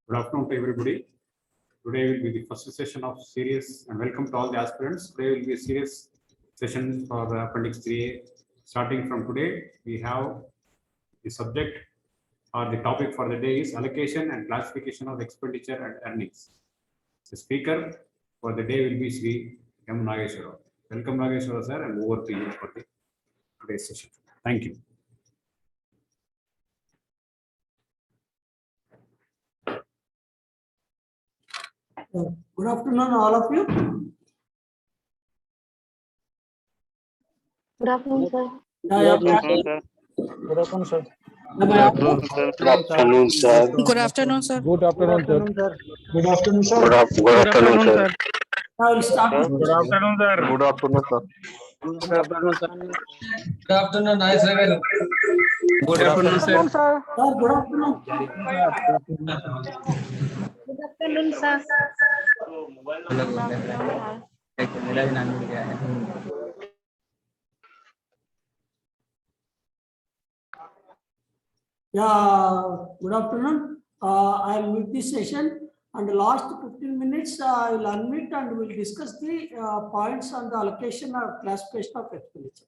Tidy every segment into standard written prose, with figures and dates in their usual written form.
Good afternoon to everybody. Today will be the first session of series and welcome to all the aspirants. Today will be a serious session for Appendix 3A. Starting from today, we have the subject or the topic for the day is allocation and classification of expenditure and earnings. The speaker for the day will be Sri M. Nageshwara. Welcome Nageshwara sir, and over to you for the today's session. Thank you. Good afternoon, all of you. Good afternoon, sir. Good afternoon, Good afternoon, sir. Am I audible? Good afternoon, sir. Good afternoon, sir. Good afternoon, sir. Good afternoon, sir. Good afternoon, sir. I will start. Good afternoon, sir. Good afternoon, sir. Good afternoon, nice Raven. Good afternoon, sir. Sir, good afternoon. Good afternoon, sir. Yeah, good afternoon. I will mute this session and the last 15 minutes I will unmute and we will discuss the points on the allocation or classification of expenditure.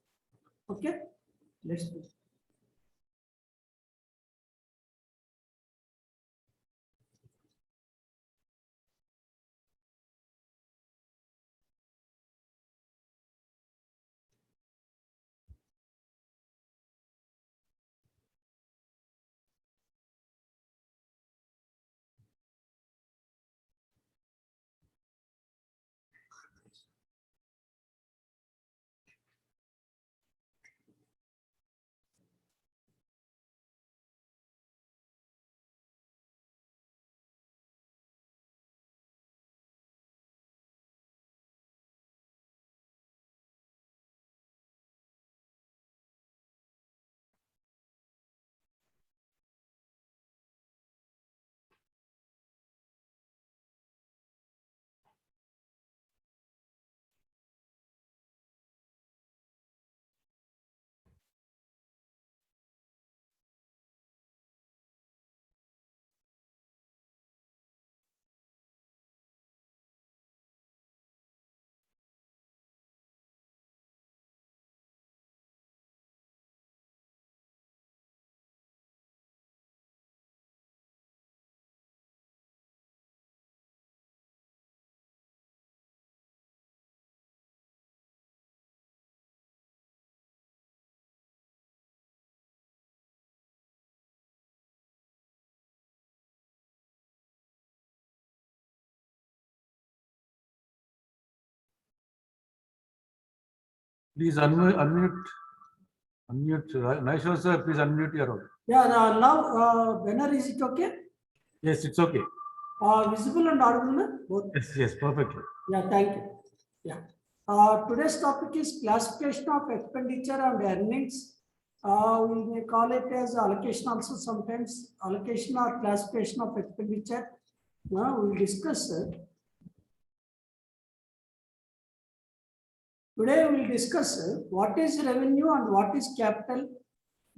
Okay, let's do it. Please unmute. Nageshwara sir, please unmute your own. Yeah, now banner, is it okay? Yes, it's okay. Visible and audible, na? Both. Yes, perfectly. Yeah, thank you. Yeah. Today's topic is classification of expenditure and earnings. We may call it as allocation also sometimes, allocation or classification of expenditure. Now we will discuss. Today we will discuss what is revenue and what is capital,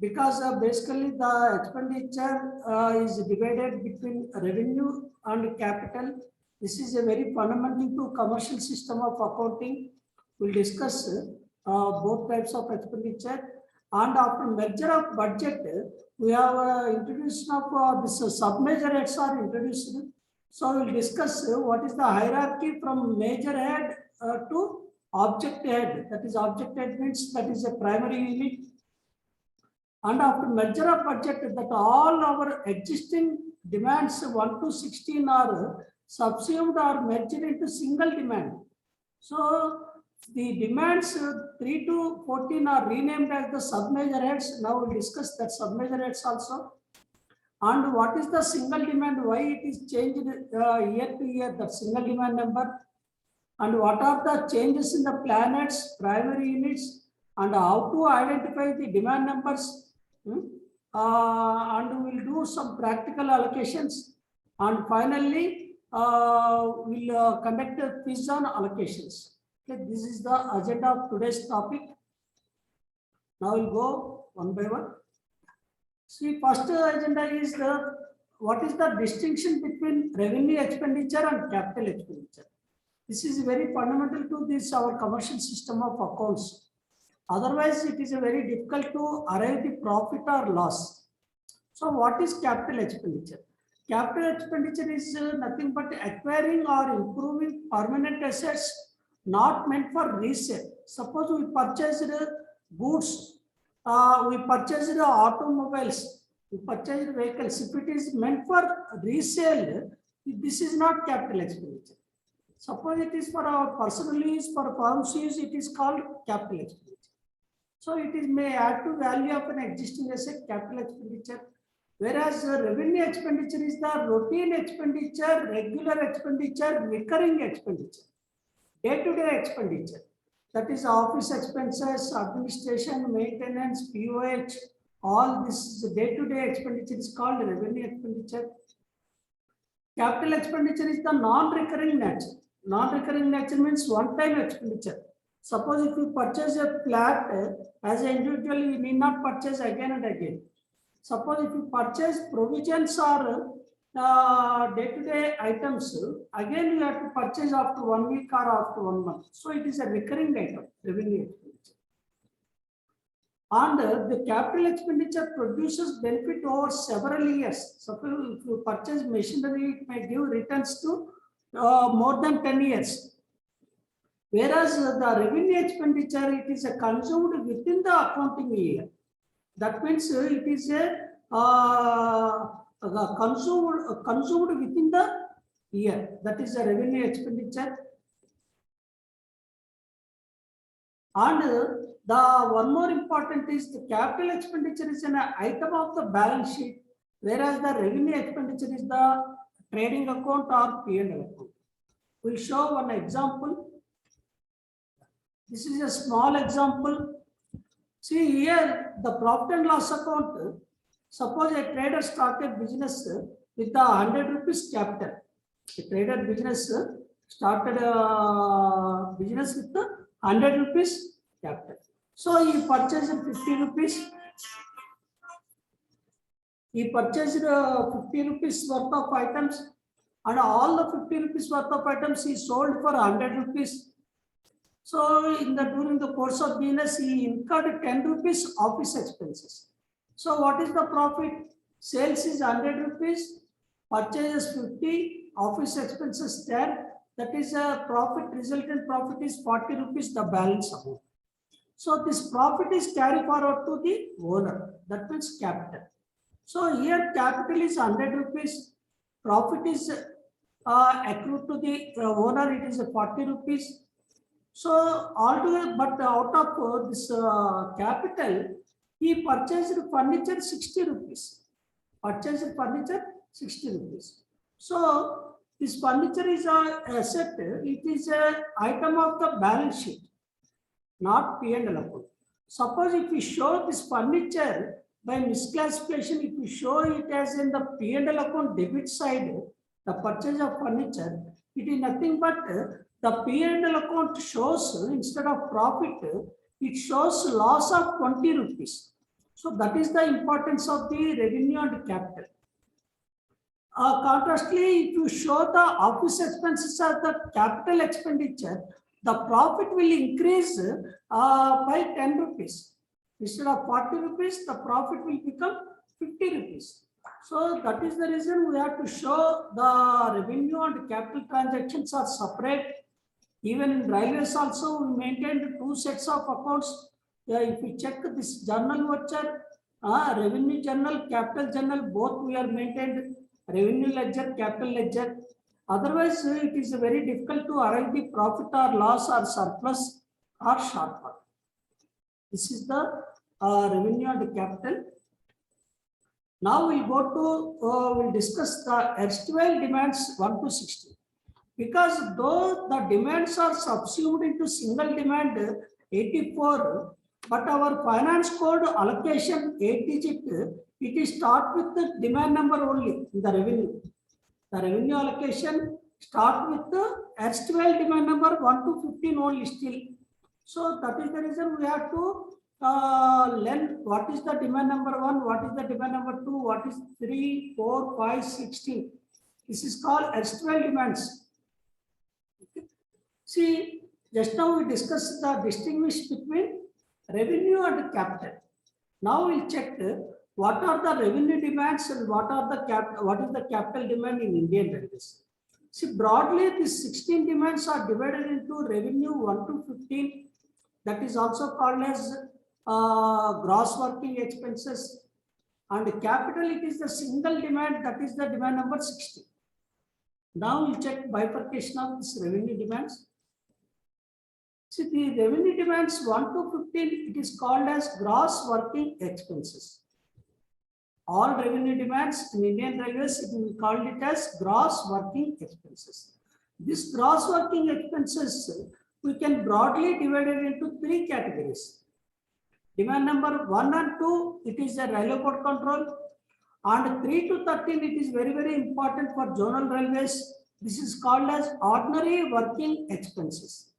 because basically the expenditure is divided between revenue and capital. This is a very fundamental to commercial system of accounting. We'll discuss both types of expenditure, and after merger of budget, we have introduction of this sub-major heads are introduced. So we'll discuss what is the hierarchy from major head to object head. That is object head means that is a primary unit. And after merger of budget, that all our existing demands 1 to 16 are subsumed or merged into single demand. So the demands 3 to 14 are renamed as the sub-major heads. Now we'll discuss that sub-major heads also. And what is the single demand, why it is changed year to year, that single demand number. And what are the changes in the planets, primary units, and how to identify the demand numbers. And we'll do some practical allocations. And finally, we'll conduct a quiz on allocations. Okay, this is the agenda of today's topic. Now we'll go one by one. See, first agenda is the what is the distinction between revenue expenditure and capital expenditure? This is very fundamental to this our commercial system of accounts. Otherwise, it is very difficult to arrive the profit or loss. So what is capital expenditure? Capital expenditure is nothing but acquiring or improving permanent assets not meant for resale. Suppose we purchased goods, we purchased automobiles, we purchased vehicles. If it is meant for resale, this is not capital expenditure. Suppose it is for our personal use, for firm's use, it is called capital expenditure. So it is may add to value of an existing asset, capital expenditure. Whereas revenue expenditure is the routine expenditure, regular expenditure, recurring expenditure, day-to-day expenditure. That is office expenses, administration, maintenance, POH, all this day-to-day expenditure is called revenue expenditure. Capital expenditure is the non-recurring nature. Non-recurring nature means one-time expenditure. Suppose if you purchase a flat as an individual, you need not purchase again and again. Suppose if you purchase provisions or day-to-day items, again you have to purchase after 1 week or after 1 month. So it is a recurring item, revenue expenditure. And the capital expenditure produces benefit over several years. Suppose if you purchase machinery, it may give returns to more than 10 years. Whereas the revenue expenditure, it is consumed within the accounting year. That means it is consumed within the year. That is a revenue expenditure. And the one more important is the capital expenditure is an item of the balance sheet, whereas the revenue expenditure is the trading account or P&L account. We'll show one example. This is a small example. See here, the profit and loss account. Suppose a trader started business with the 100 rupees capital. A trader business started business with the 100 rupees capital. So he purchased 50 rupees. He purchased 50 rupees worth of items, and all the 50 rupees worth of items he sold for 100 rupees. So during the course of business, he incurred 10 rupees office expenses. So what is the profit? Sales is 100 rupees, purchases 50, office expenses 10. That is a profit, resultant profit is 40 rupees, the balance amount. So this profit is carried forward to the owner. That means capital. So here capital is 100 rupees, profit is accrued to the owner, it is 40 rupees. So altogether, but out of this capital, he purchased furniture 60 rupees. Purchased furniture 60 rupees. So this furniture is an asset. It is an item of the balance sheet, not P&L account. Suppose if we show this furniture by misclassification, if we show it as in the P&L account debit side, the purchase of furniture, it is nothing but the P&L account shows instead of profit, it shows loss of 20 rupees. So that is the importance of the revenue and capital. Contrastly, if you show the office expenses as the capital expenditure, the profit will increase by 10 rupees. Instead of 40 rupees, the profit will become 50 rupees. So that is the reason we have to show the revenue and capital transactions are separate. Even in railways also, we maintained 2 sets of accounts. If we check this journal voucher, revenue journal, capital journal, both we are maintained revenue ledger, capital ledger. Otherwise, it is very difficult to arrive the profit or loss or surplus or shortfall. This is the revenue and capital. Now we'll go to, we'll discuss the erstwhile demands 1 to 60. Because though the demands are subsumed into single demand 84, but our finance code allocation 8 digit, it is start with the demand number only in the revenue. The revenue allocation start with the erstwhile demand number 1 to 15 only still. So that is the reason we have to Then what is the demand number 1? What is the demand number 2? What is 3, 4, 5, 16? This is called erstwhile demands. Okay. See, just now we discussed the distinguish between revenue and capital. Now we'll check what are the revenue demands and what is the capital demand in Indian Railways. See, broadly, these 16 demands are divided into revenue 1 to 15. That is also called as gross working expenses. And capital, it is the single demand, that is the demand number 60. Now we'll check bifurcation of this revenue demands. See, the revenue demands 1 to 15, it is called as gross working expenses. All revenue demands in Indian Railways, it will call it as gross working expenses. This gross working expenses, we can broadly divide it into 3 categories. Demand number 1 and 2, it is a railway board control. And 3 to 13, it is very, very important for zonal railways. This is called as ordinary working expenses.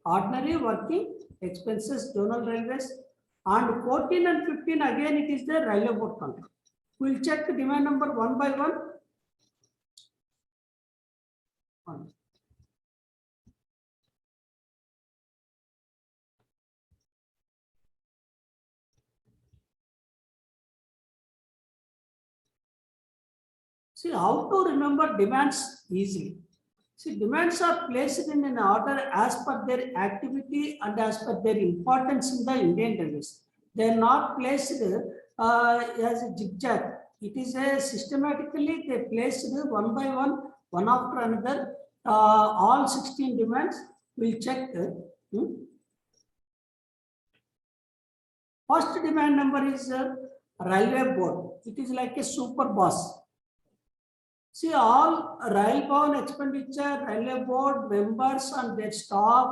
Ordinary working expenses, zonal railways. And 14 and 15, again, it is the railway board control. We'll check the demand number 1 by 1. See how to remember demands easily. See, demands are placed in an order as per their activity and as per their importance in the Indian Railways. They are not placed as a zigzag. It is a systematically they placed one by one after another. All 16 demands. We'll check. First demand number is railway board. It is like a super boss. See, all rail-bound expenditure, railway board members and their staff,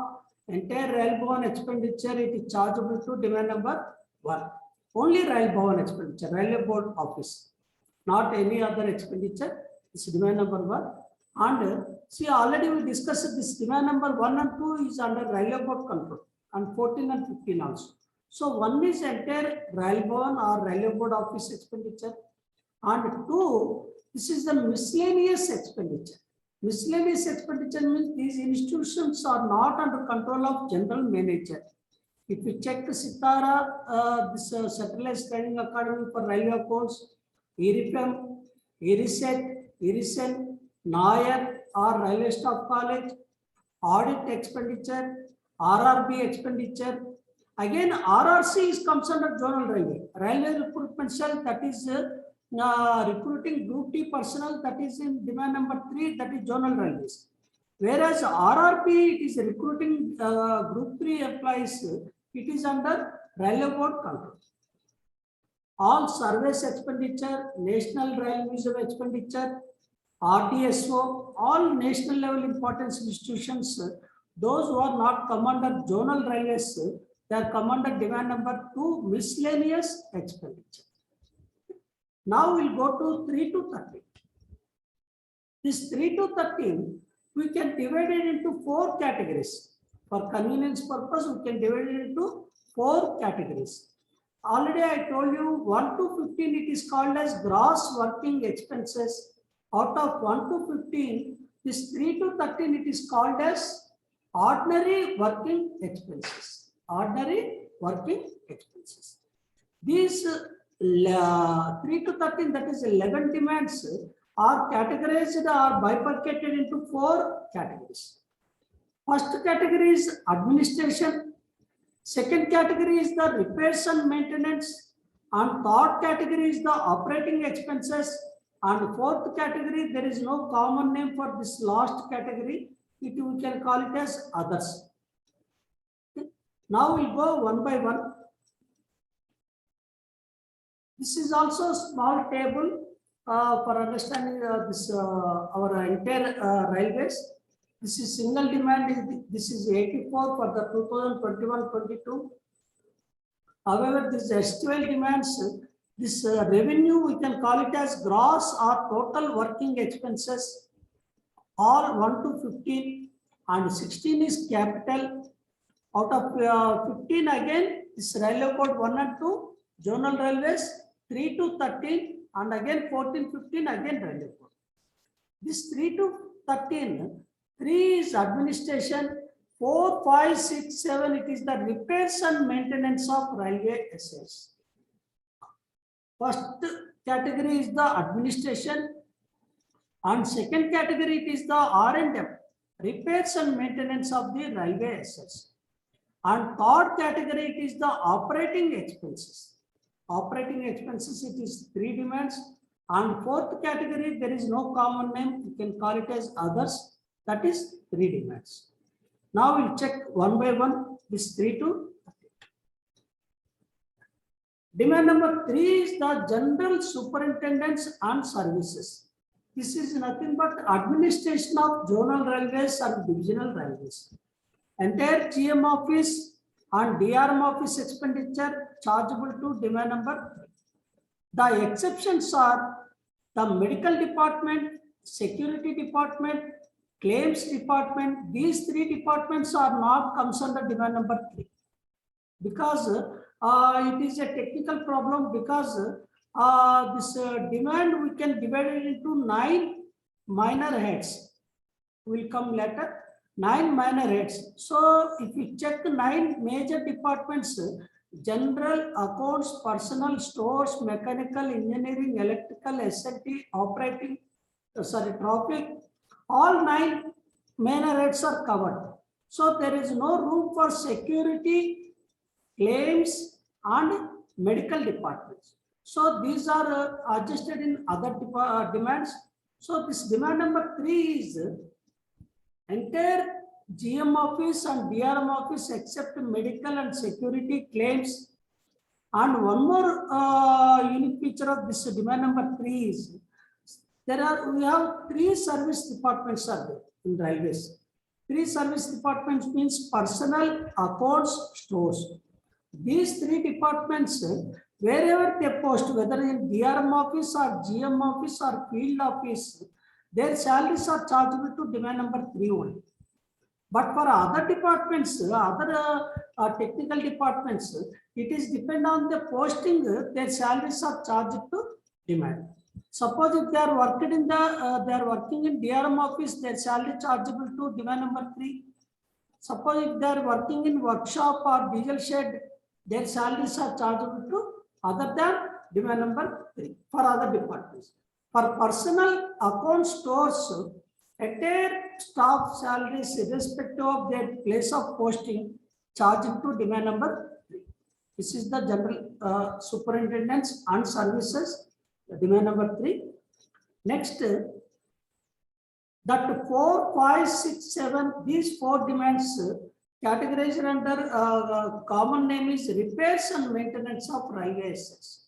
entire rail-bound expenditure, it is chargeable to demand number 1. Only rail-bound expenditure, railway board office, not any other expenditure. This is demand number 1. And see, already we discussed this demand number 1 and 2 is under railway board control, and 14 and 15 also. So 1 is entire rail-bound or railway board office expenditure, and 2. This is the miscellaneous expenditure. Miscellaneous expenditure means these institutions are not under control of general manager. If you check the Sitara, this Centralized Training Academy for Railway Accounts, ERIFM, ERISET, ERISEN, NAYR or Railway Staff College, audit expenditure, RRB expenditure. Again, RRC comes under zonal railway. Railway recruitment cell, that is recruiting group D personnel, that is in demand number 3, that is zonal railways. Whereas RRP, it is recruiting group 3 employees, it is under railway board control. All service expenditure, National Rail Museum expenditure, RDSO, all national level importance institutions, those who are not come under zonal railways, they are come under demand number 2, miscellaneous expenditure. Now we'll go to 3 to 13. This 3 to 13, we can divide it into 4 categories. For convenience purpose, we can divide it into 4 categories. Already I told you 1 to 15, it is called as gross working expenses. Out of 1 to 15, this 3 to 13, it is called as ordinary working expenses. Ordinary working expenses. These 3 to 13, that is 11 demands, are categorized or bifurcated into 4 categories. First category is administration. Second category is the repairs and maintenance. And third category is the operating expenses. And fourth category, there is no common name for this last category. We can call it as others. Okay. Now we'll go one by one. This is also a small table for understanding this our entire railways. This is single demand. This is 84 for the 2021-22. However, this STL demands, this revenue, we can call it as gross or total working expenses, all 1 to 15, and 16 is capital. Out of 15 again, This railway code 1 and 2, zonal railways 3 to 13, and again 14, 15, again railway code. This 3 to 13, 3 is administration, 4, 5, 6, 7, it is the repairs and maintenance of railway assets. First category is the administration, and second category it is the R&M, repairs and maintenance of the railway assets. And third category it is the operating expenses. Operating expenses, it is 3 demands. And fourth category, there is no common name, you can call it as others, that is 3 demands. Now we'll check one by one this 3 to 30. Demand number 3 is the general superintendence and services. This is nothing but administration of zonal railways and divisional railways. Entire GM office and DRM office expenditure chargeable to demand number 3. The exceptions are the medical department, security department, claims department. These 3 departments are not comes under demand number 3 because it is a technical problem, because this demand we can divide it into 9 minor heads. Will come later. 9 minor heads. So if you check 9 major departments, general, accounts, personal, stores, mechanical, engineering, electrical, SLT, operating, traffic, all 9 minor heads are covered. So there is no room for security, claims, and medical departments. So these are adjusted in other demands. So this demand number 3 is entire GM office and DRM office except medical and security claims. And one more unique feature of this demand number 3 is we have 3 service departments are there in railways. 3 service departments means personnel, accounts, stores. These 3 departments, wherever they post, whether in DRM office or GM office or field office, their salaries are chargeable to demand number 3 only. But for other departments, other technical departments, it is depend on the posting, their salaries are charged to demand. Suppose if they are working in DRM office, their salary chargeable to demand number 3. Suppose if they are working in workshop or diesel shed, their salaries are chargeable to other than demand number 3 for other departments. For personal, account, stores, entire staff salaries irrespective of their place of posting charged to demand number 3. This is the general superintendence and services, demand number 3. Next, that 4, 5, 6, 7, these 4 demands categorized under common name is repairs and maintenance of railway assets.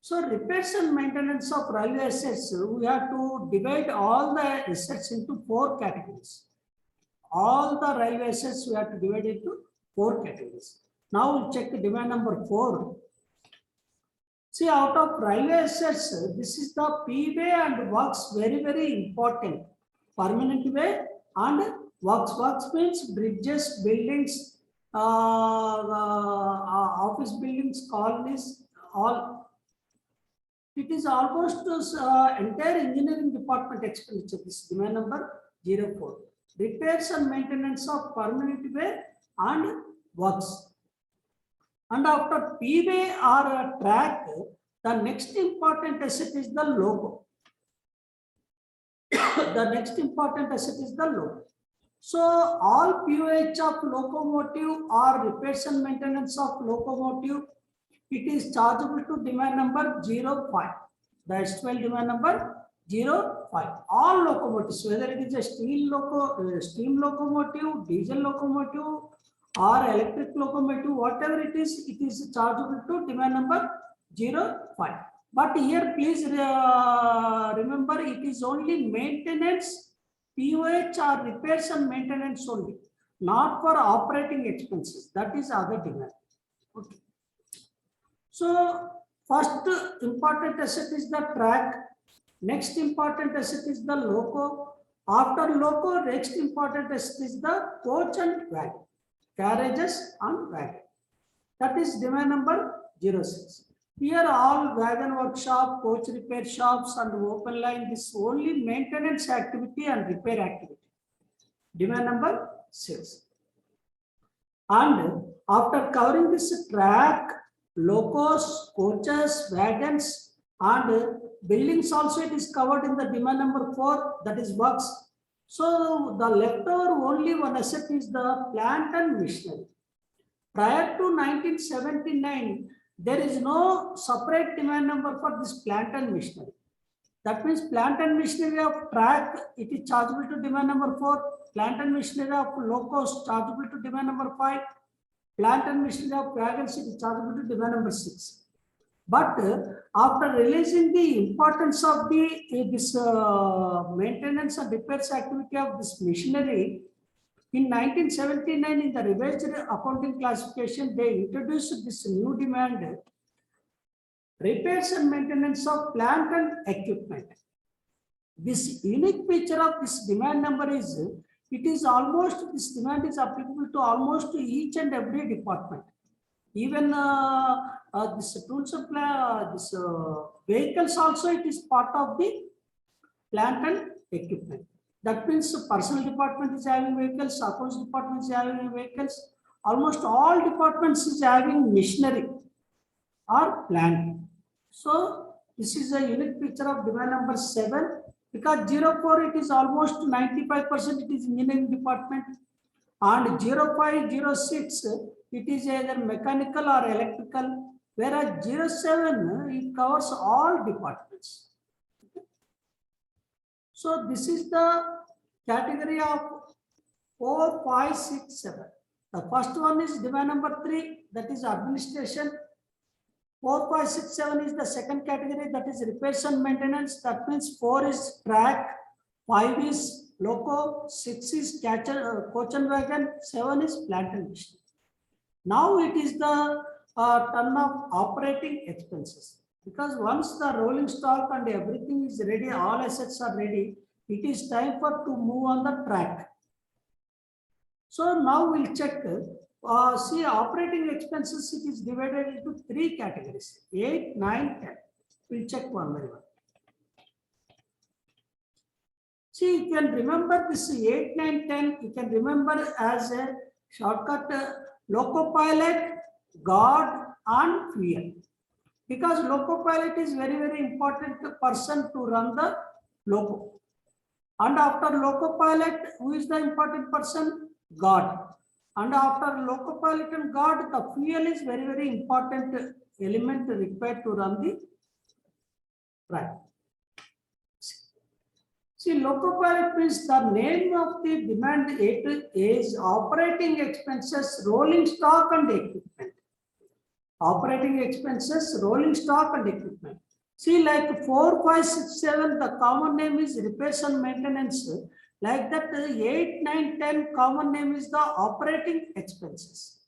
So repairs and maintenance of railway assets, we have to divide all the assets into 4 categories. All the railway assets we have to divide into 4 categories. Now we'll check the demand number 4. See, out of railway assets, this is the P-way and works, very, very important. Permanent way and works. Works means bridges, buildings, office buildings, colonies, all. It is almost entire engineering department expenditure. This demand number 04. Repairs and maintenance of permanent way and works. And after P-way or track, the next important asset is the loco. The next important asset is the loco. So all POH of locomotive or repairs and maintenance of locomotive, it is chargeable to demand number 05. The S12 demand number 05. All locomotives, whether it is a steam locomotive, diesel locomotive, or electric locomotive, whatever it is chargeable to demand number 05. But here, please remember, it is only maintenance, POH or repairs and maintenance only, not for operating expenses. That is other demand. Okay. So first important asset is the track. Next important asset is the loco. After loco, next important asset is the coach and wagon, carriages and wagon. That is demand number 06. Here all wagon workshop, coach repair shops and open line, this only maintenance activity and repair activity. Demand number 6. And after covering this track, locos, coaches, wagons and buildings also it is covered in the demand number 4, that is works. So the leftover only one asset is the plant and machinery. Prior to 1979, there is no separate demand number for this plant and machinery. That means plant and machinery of track, it is chargeable to demand number 4. Plant and machinery of locos chargeable to demand number 5. Plant and machinery of wagons, it is chargeable to demand number 6. But after releasing the importance of this maintenance and repairs activity of this machinery, in 1979, in the revised accounting classification, they introduced this new demand, repairs and maintenance of plant and equipment. This unique feature of this demand number is, it is almost, this demand is applicable to almost each and every department. Even this tools supply, this vehicles also, it is part of the plant and equipment. That means personal department is having vehicles, accounts department is having vehicles, almost all departments is having machinery or plant. So this is a unique feature of demand number 7, because 04 it is almost 95% it is engineering department, and 05, 06 it is either mechanical or electrical, whereas 07 it covers all departments. So this is the category of 4, 5, 6, 7. The first one is demand number 3, that is administration. 4, 5, 6, 7 is the second category, that is repairs and maintenance. That means 4 is track, 5 is loco, 6 is coach and wagon, 7 is plant and machinery. Now it is the turn of operating expenses, because once the rolling stock and everything is ready, all assets are ready, it is time for to move on the track. So now we'll check. See, operating expenses, it is divided into 3 categories, 8, 9, 10. We'll check one by one. See, you can remember this 8, 9, 10, you can remember as a shortcut loco pilot, guard and fuel. Because loco pilot is very, very important person to run the loco. And after loco pilot, who is the important person? Guard. And after loco pilot and guard, the fuel is very, very important element required to run the track. See, loco pilot means the name of the demand is operating expenses, rolling stock and equipment. Operating expenses, rolling stock and equipment. See, like 4, 5, 6, 7, the common name is repairs and maintenance. Like that, 8, 9, 10, common name is the operating expenses.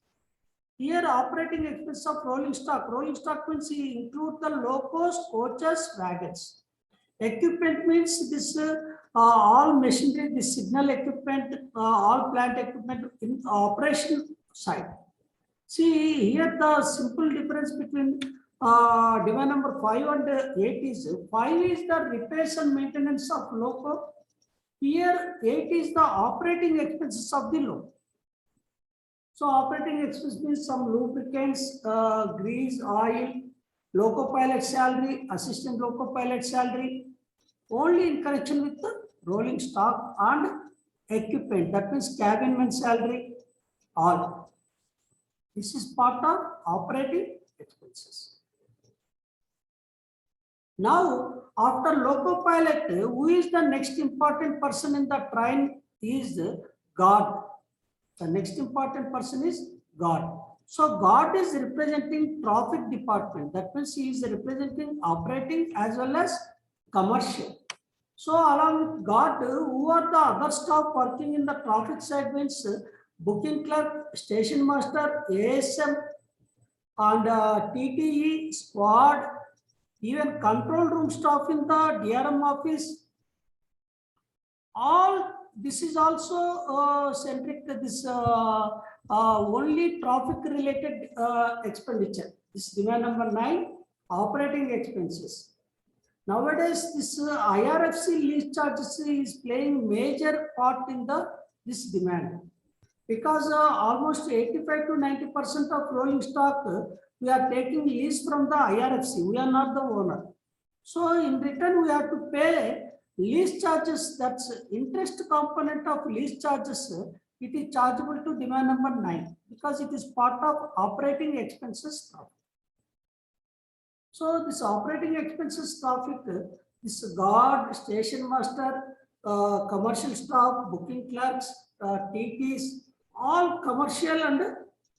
Here, operating expenses of rolling stock. Rolling stock means you include the locos, coaches, wagons. Equipment means this all machinery, the signal equipment, all plant equipment in operation side. See, here the simple difference between demand number 5 and 8 is 5 is the repairs and maintenance of loco. Here 8 is the operating expenses of the loco. So operating expenses means some lubricants, grease, oil, loco pilot salary, assistant loco pilot salary, only in connection with the rolling stock and equipment. That means cabinman salary, all. This is part of operating expenses. Now, after loco pilot, who is the next important person in the train is guard. The next important person is guard. So guard is representing traffic department. That means he is representing operating as well as commercial. So along with guard, who are the other staff working in the traffic side means booking clerk, station master, ASM and TTE, squad, even control room staff in the DRM office. All this is also centric to this only traffic related expenditure. This demand number 9, operating expenses. Nowadays, this IRFC lease charges is playing major part in this demand, because almost 85 to 90% of rolling stock we are taking lease from the IRFC. We are not the owner. So in return, we have to pay lease charges. That's interest component of lease charges. It is chargeable to demand number 9 because it is part of operating expenses. So this operating expenses traffic, this guard, station master, commercial staff, booking clerks, TTs, all commercial and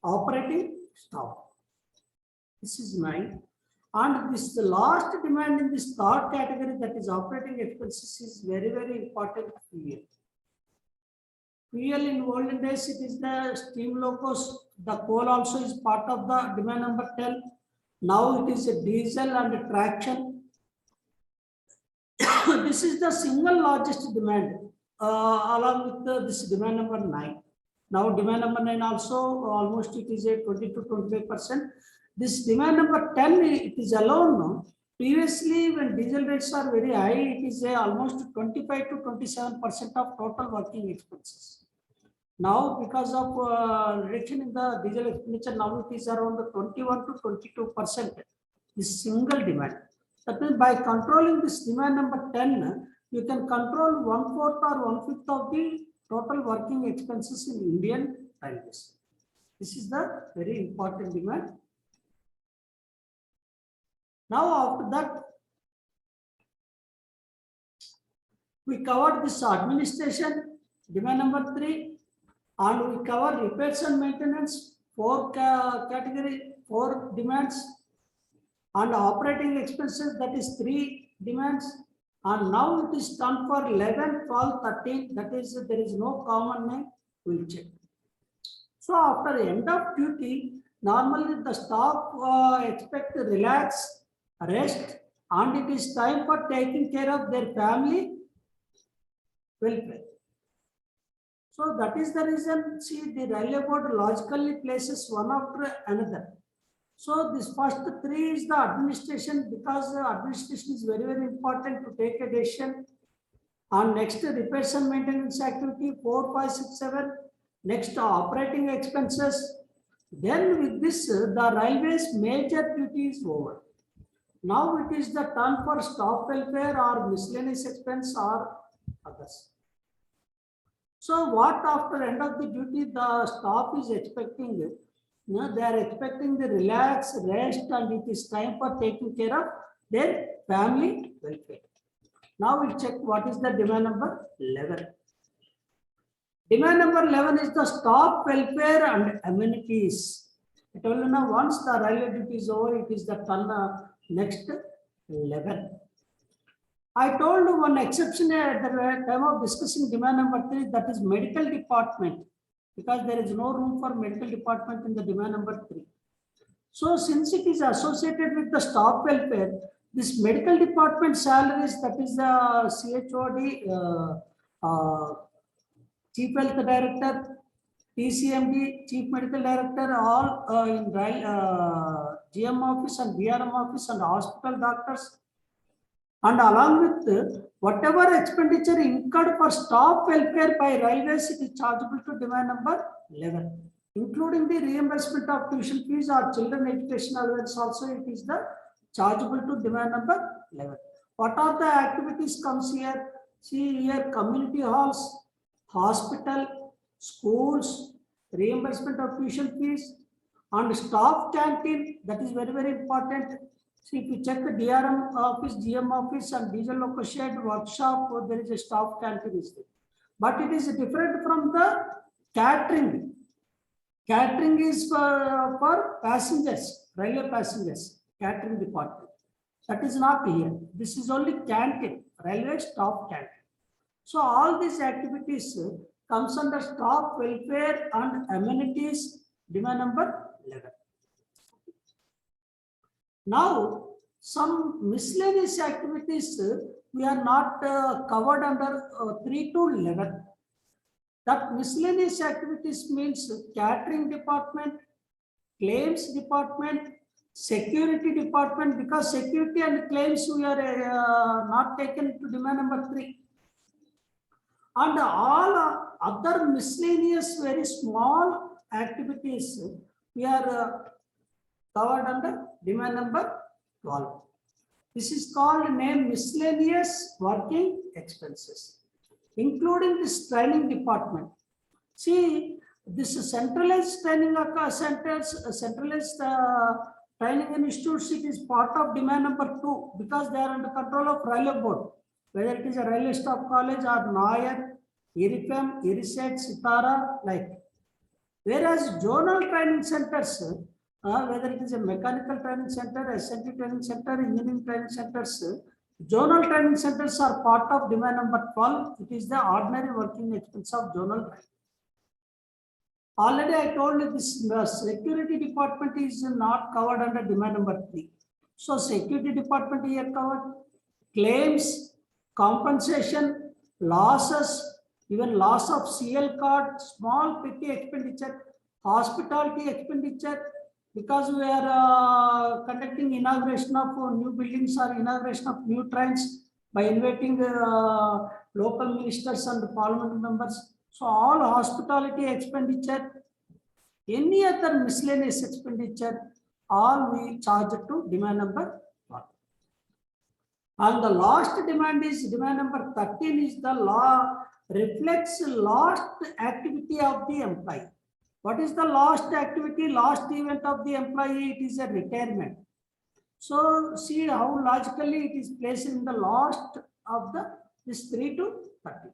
operating staff. This is 9. And this the last demand in this third category, that is operating expenses, is very, very important. Fuel. Fuel in olden days, it is the steam locos. The coal also is part of the demand number 10. Now it is a diesel and traction. This is the single largest demand along with this demand number 9. Now demand number 9 also almost it is a 20 to 25%. This demand number 10, it is alone. No? Previously, when diesel rates are very high, it is almost 25 to 27% of total working expenses. Now, because of reduction in the diesel expenditure, now it is around 21 to 22%. This single demand. That means by controlling this demand number 10, you can control 1/4 or 1/5 of the total working expenses in Indian Railways. This is the very important demand. Now, after that, we covered this administration, demand number 3, and we cover repairs and maintenance, 4 category, 4 demands, and operating expenses, that is 3 demands. And now it is done for 11, 12, 13. That is, there is no common name. We'll check. So after end of duty, normally the staff expect to relax, rest, and it is time for taking care of their family welfare. So that is the reason, see, the railway board logically places one after another. So this first 3 is the administration, because the administration is very, very important to take a decision. And next, repairs and maintenance activity, 4, 5, 6, 7. Next, operating expenses. Then with this, the railways major duty is over. Now it is the turn for staff welfare or miscellaneous expense or others. So what after end of the duty the staff is expecting? They are expecting the relax, rest, and it is time for taking care of their family welfare. Now we'll check what is the demand number 11. Demand number 11 is the staff welfare and amenities. I told you now, once the railway duty is over, it is the turn next 11. I told you one exception at the time of discussing demand number 3, that is medical department, because there is no room for medical department in the demand number 3. So since it is associated with the staff welfare, this medical department salaries, that is the CHOD, Chief Health Director, TCMD, Chief Medical Director, all in GM office and DRM office and hospital doctors. And along with whatever expenditure incurred for staff welfare by railways, it is chargeable to demand number 11, including the reimbursement of tuition fees or children education allowance also, it is the chargeable to demand number 11. What are the activities comes here? See here, community halls, hospital, schools, reimbursement of tuition fees, and staff canteen, that is very, very important. See, if you check the DRM office, GM office, and diesel loco shed workshop, there is a staff canteen is there. But it is different from the catering. Catering is for passengers, railway passengers, catering department. That is not here. This is only canteen, railway staff canteen. So all these activities comes under staff welfare and amenities, demand number 11. Now, some miscellaneous activities we are not covered under 3 to 11. That miscellaneous activities means catering department, claims department, security department, because security and claims we are not taken to demand number 3. And all other miscellaneous very small activities we are covered under demand number 12. This is called name miscellaneous working expenses, including this training department. See, this centralized training centers, centralized training institutes, it is part of demand number 2 because they are under control of railway board, whether it is a railway staff college or Nair, IRIFEM, IRISET, Sitara, like. Whereas zonal training centers, whether it is a mechanical training center, SNT training center, engineering training centers, zonal training centers are part of demand number 12. It is the ordinary working expense of zonal training. Already I told you this security department is not covered under demand number 3. So security department here covered, claims, compensation, losses, even loss of CL card, small petty expenditure, hospitality expenditure, because we are conducting inauguration of new buildings or inauguration of new trains by inviting local ministers and parliament members. So all hospitality expenditure, any other miscellaneous expenditure, all we charge to demand number 1. And the last demand is demand number 13 is the law reflects last activity of the employee. What is the last activity, last event of the employee? It is a retirement. So see how logically it is placed in the last of this 3 to 30.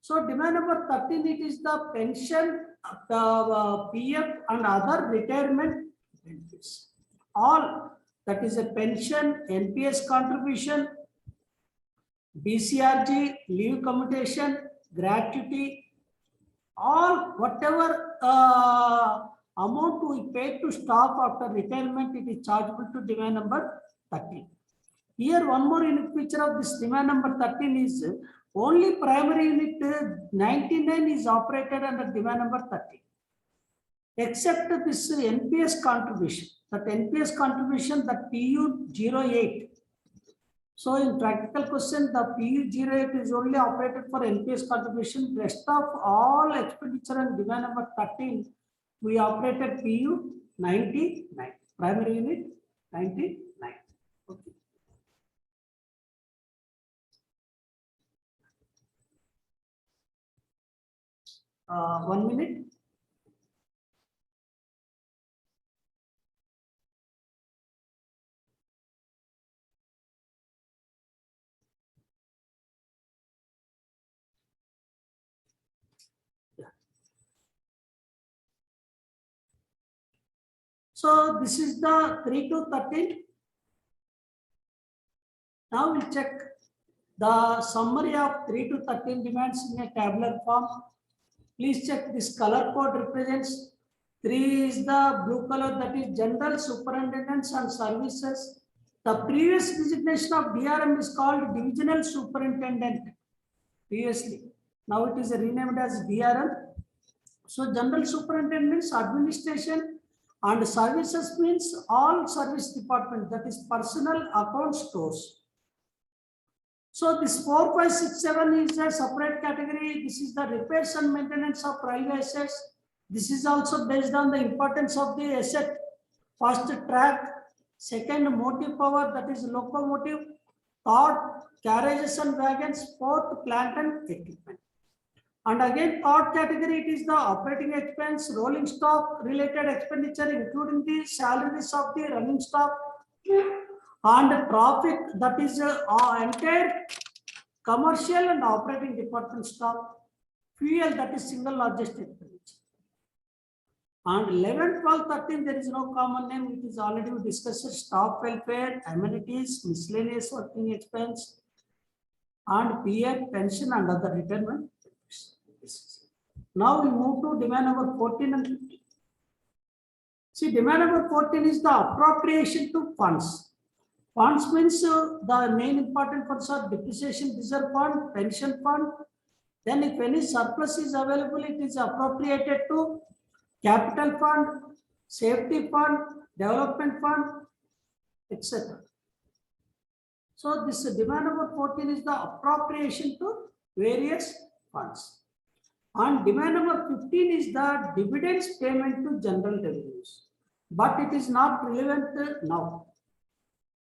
So demand number 13, it is the pension, the PF and other retirement benefits. All that is a pension, NPS contribution, BCRG, leave commutation, gratuity, all whatever amount we pay to staff after retirement, it is chargeable to demand number 13. Here one more unique feature of this demand number 13 is only primary unit 99 is operated under demand number 13. Except this NPS contribution, that NPS contribution, the PU08. So in practical question, the PU08 is only operated for NPS contribution. Rest of all expenditure and demand number 13, we operated PU99, primary unit 99. Okay. One minute. So this is the 3 to 13. Now we'll check the summary of 3 to 13 demands in a tabular form. Please check this color code represents 3 is the blue color, that is general superintendents and services. The previous designation of DRM is called divisional superintendent previously. Now it is renamed as DRM. So general superintendent means administration, and services means all service department, that is personnel, accounts, stores. So this 4, 5, 6, 7 is a separate category. This is the repairs and maintenance of railway assets. This is also based on the importance of the asset. First, track. Second, motive power, that is locomotive. Third, carriages and wagons. Fourth, plant and equipment. And again, third category, it is the operating expense, rolling stock related expenditure, including the salaries of the running stock, and traffic, that is entire commercial and operating department stock, fuel, that is single largest expenditure. And 11, 12, 13, there is no common name. It is already we discussed staff welfare, amenities, miscellaneous working expense, and PF, pension, and other retirement. Now we move to demand number 14 and 15. See, demand number 14 is the appropriation to funds. Funds means the main important funds are depreciation reserve fund, pension fund, Then if any surplus is available, it is appropriated to capital fund, safety fund, development fund, etc. So this demand number 14 is the appropriation to various funds. And demand number 15 is the dividends payment to general revenues. But it is not relevant now.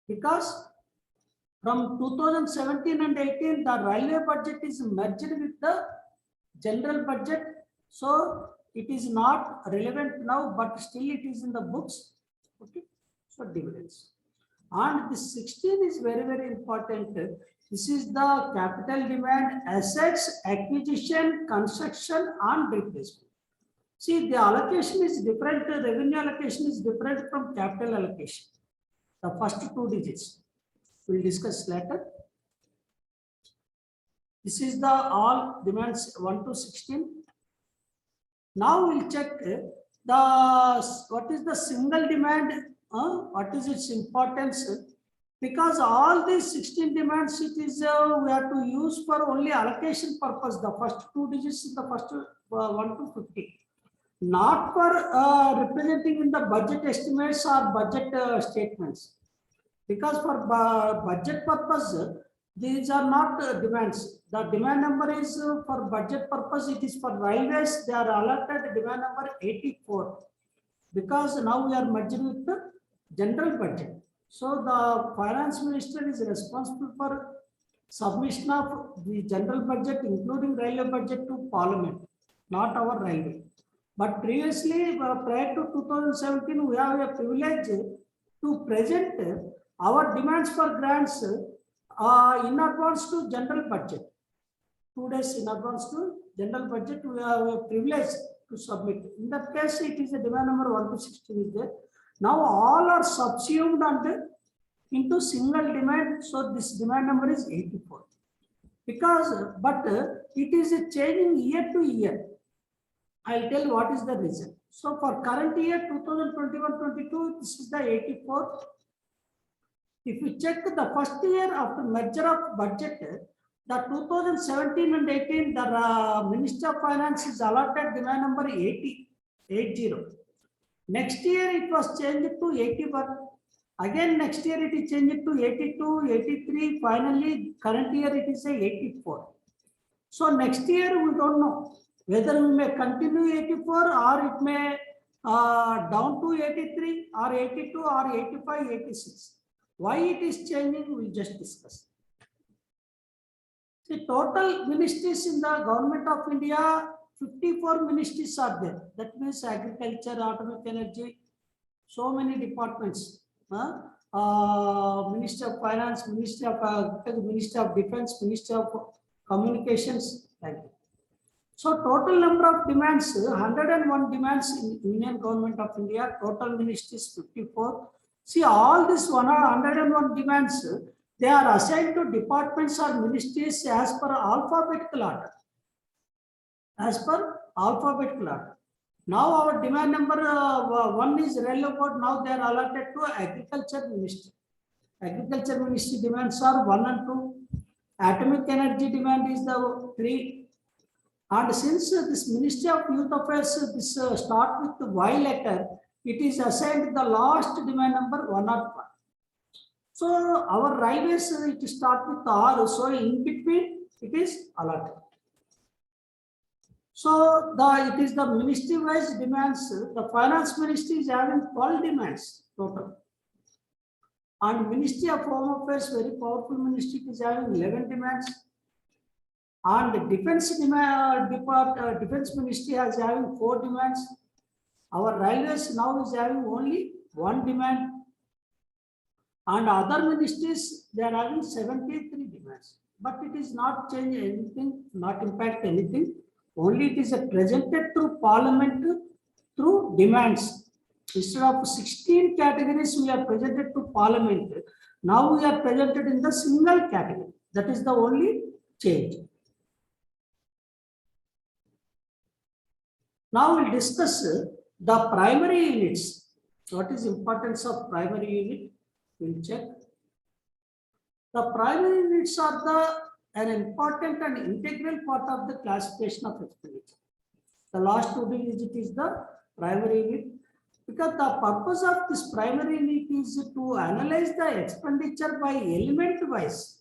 Because from 2017 and 18, the railway budget is merged with the general budget. So it is not relevant now, but still it is in the books. Okay. So dividends. And this 16 is very, very important. This is the capital demand, assets, acquisition, construction, and replacement. See, the allocation is different, revenue allocation is different from capital allocation. The first two digits. We'll discuss later. This is the all demands 1 to 16. Now we'll check what is the single demand, what is its importance, because all these 16 demands it is we have to use for only allocation purpose. The first two digits is the first 1 to 50, not for representing in the budget estimates or budget statements. Because for budget purpose, these are not demands. The demand number is for budget purpose, it is for railways, they are allotted demand number 84. Because now we are merging with the general budget. So the finance minister is responsible for submission of the general budget, including railway budget, to parliament, not our railway. But previously, prior to 2017, we have a privilege to present our demands for grants in advance to general budget. 2 days in advance to general budget, we have a privilege to submit. In that case, it is a demand number 1 to 16 is there. Now all are subsumed under into single demand. So this demand number is 84. Because, but it is a changing year to year. I'll tell what is the reason. So for current year 2021-22, this is the 84. If you check the first year after merger of budget, the 2017 and 18, the Minister of Finance is allotted demand number 80. Next year it was changed to 81. Again next year it is changed to 82, 83. Finally, current year it is a 84. So next year we don't know whether we may continue 84 or it may down to 83 or 82 or 85, 86. Why it is changing, we'll just discuss. The total ministries in the government of India, 54 ministries are there. That means agriculture, atomic energy, so many departments. Ministry of Finance, Ministry of Defense, Ministry of Communications, like that. So total number of demands, 101 demands in Union Government of India, total ministries 54. See, all this 101 demands, they are assigned to departments or ministries as per alphabetical order. As per alphabetical order. Now our demand number 1 is railway board. Now they are allotted to agriculture ministry. Agriculture ministry demands are 1 and 2. Atomic energy demand is the 3. And since this Ministry of Youth Affairs, this start with the Y letter, it is assigned the last demand number 101. So our railways, it start with R, so in between it is allotted. So it is the ministry wise demands. The finance ministry is having 12 demands total. And Ministry of Home Affairs, very powerful ministry, is having 11 demands. And the defense defense ministry is having 4 demands. Our railways now is having only 1 demand. And other ministries, they are having 73 demands. But it is not change anything, not impact anything. Only it is presented through parliament through demands. Instead of 16 categories, we are presented to parliament. Now we are presented in the single category. That is the only change. Now we'll discuss the primary units. What is importance of primary unit? We'll check. The primary units are the an important and integral part of the classification of expenditure. The last 2 digit is the primary unit, because the purpose of this primary unit is to analyze the expenditure by element wise.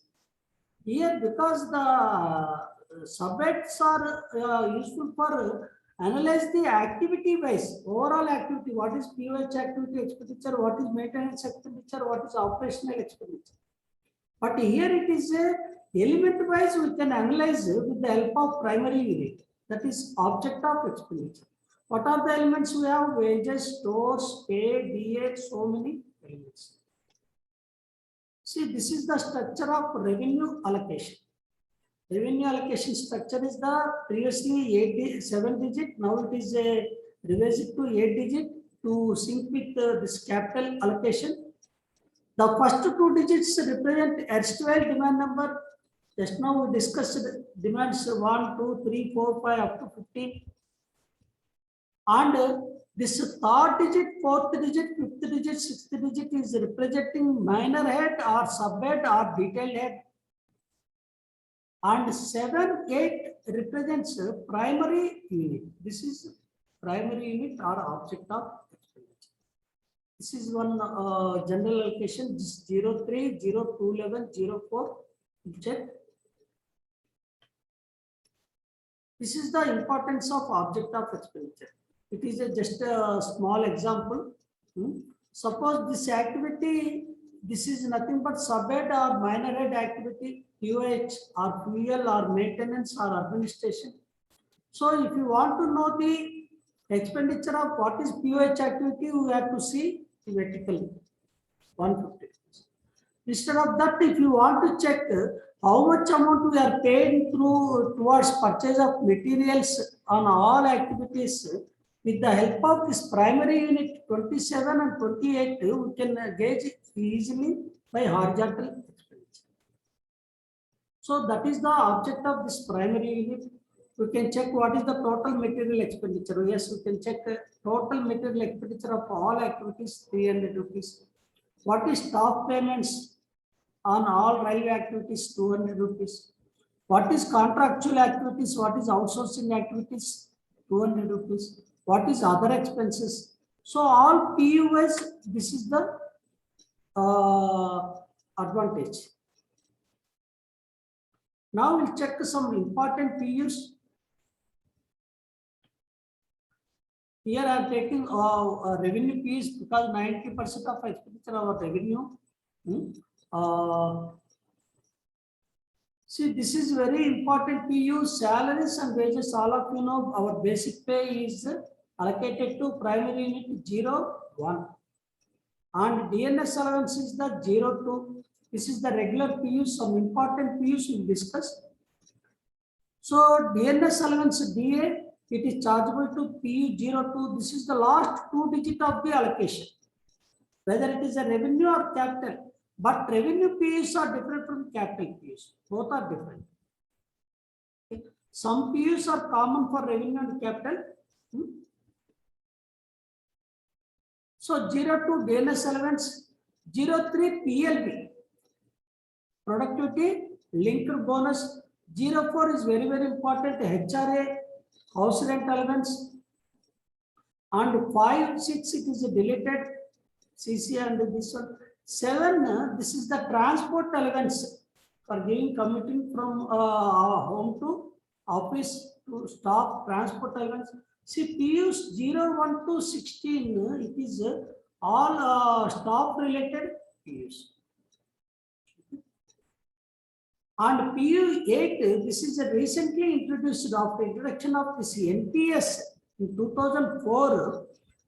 Here, because the subjects are useful for analyze the activity wise, overall activity, what is POH activity expenditure, what is maintenance expenditure, what is operational expenditure. But here it is a element wise we can analyze with the help of primary unit, that is object of expenditure. What are the elements we have? Wages, stores, pay, DA, so many elements. See, this is the structure of revenue allocation. Revenue allocation structure is the previously 7 digit, now it is revised to 8 digit to sync with this capital allocation. The first 2 digits represent erstwhile demand number. Just now we discussed demands 1, 2, 3, 4, 5 up to 15. And this third digit, fourth digit, fifth digit, sixth digit is representing minor head or subhead or detailed head. And 7, 8 represents primary unit. This is primary unit or object of expenditure. This is one general allocation. This 03, 02, 11, 04. Check. This is the importance of object of expenditure. It is just a small example. Suppose this activity, this is nothing but subhead or minor head activity, POH or fuel or maintenance or administration. So if you want to know the expenditure of what is POH activity, we have to see vertically 150. Instead of that, if you want to check how much amount we are paying towards purchase of materials on all activities, with the help of this primary unit 27 and 28, we can gauge it easily by horizontal expenditure. So that is the object of this primary unit. We can check what is the total material expenditure. Yes, we can check total material expenditure of all activities, 300 rupees. What is staff payments on all railway activities, 200 rupees. What is contractual activities, what is outsourcing activities, 200 rupees. What is other expenses? So all PUs, this is the advantage. Now we'll check some important PUs. Here I am taking revenue PUs because 90% of expenditure our revenue. See, this is very important PU, salaries and wages. All of you know our basic pay is allocated to primary unit 0, 1. And DNS allowance is the 0, 2. This is the regular PU, some important PUs we discuss. So DNS allowance DA, it is chargeable to PU 0, 2. This is the last 2 digit of the allocation, whether it is a revenue or capital. But revenue PUs are different from capital PUs. Both are different. Some PUs are common for revenue and capital. So 02 DNS allowance, 03 PLB, productivity linked bonus, 04 is very, very important, HRA, house rent allowance, and 5, 6 it is deleted, CC and this one. 7, this is the transport allowance for giving commuting from home to office to staff, transport allowance. See, PUs 0, 1 to 16, it is all staff related PUs. And PU 8, this is a recently introduced after introduction of this NPS in 2004.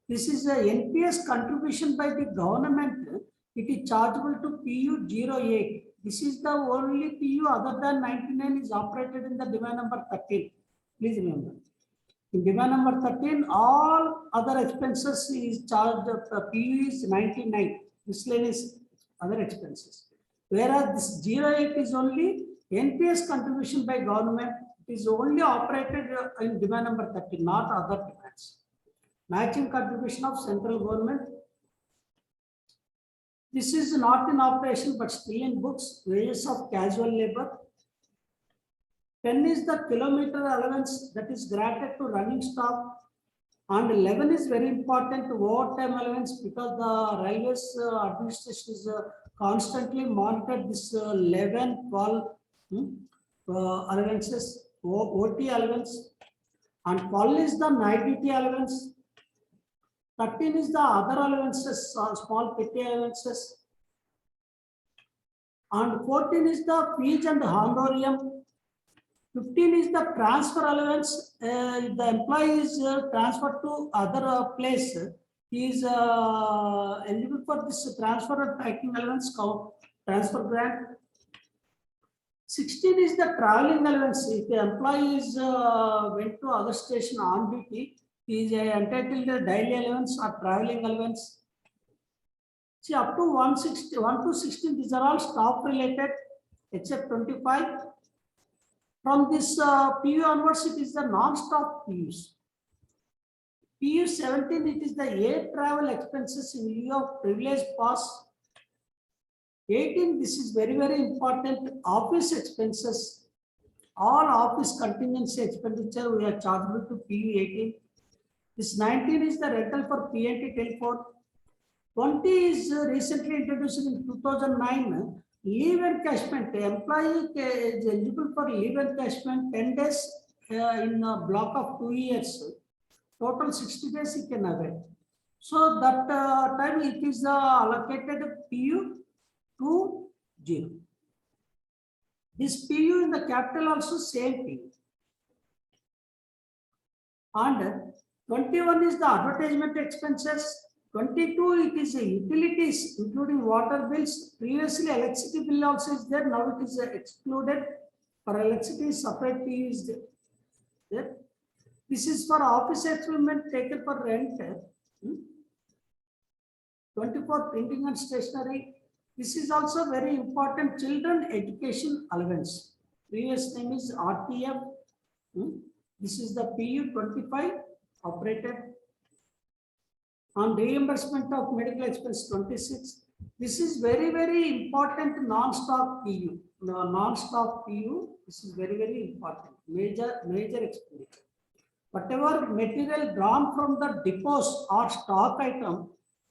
This is a NPS contribution by the government. It is chargeable to PU 08. This is the only PU other than 99 is operated in the demand number 13. Please remember. In demand number 13, all other expenses is charged, PU is 99. Miscellaneous other expenses. Whereas this 08 is only NPS contribution by government. It is only operated in demand number 13, not other demands. Matching contribution of central government. This is not in operation but still in books. Wages of casual labor. 10 is the kilometer allowance that is granted to running staff. And 11 is very important to overtime allowance because the railways administration is constantly monitored this 11, 12 allowances, OT allowance. And 12 is the night duty allowance. 13 is the other allowances, small petty allowances. And 14 is the fees and honorarium. 15 is the transfer allowance. If the employee is transferred to other place, he is eligible for this transfer and tracking allowance transfer grant. 16 is the traveling allowance. If the employee is went to other station on duty, he is entitled to daily allowance or traveling allowance. See, up to 160, 1 to 16, these are all staff related, except 25. From this PU onwards, it is the non-stop PUs. PU 17, it is the air travel expenses in lieu of privilege pass. 18, this is very, very important, office expenses. All office contingency expenditure we are chargeable to PU 18. This 19 is the rental for PNT telephone. 20 is recently introduced in 2009. Leave encashment. The employee is eligible for leave encashment 10 days in a block of 2 years. Total 60 days he can avail. So that time it is allocated PU 20. This PU in the capital also same PU. And 21 is the advertisement expenses. 22, it is utilities, including water bills. Previously, electricity bill also is there. Now it is excluded. For electricity, separate fee is there. This is for office equipment taken for rent. 24, printing and stationery. This is also very important. Children education allowance. Previous name is RTF. This is the PU 25 operated. On reimbursement of medical expense 26. This is very, very important non-stop PU. Non-stop PU, this is very, very important. Major expenditure. Whatever material drawn from the depots or stock item,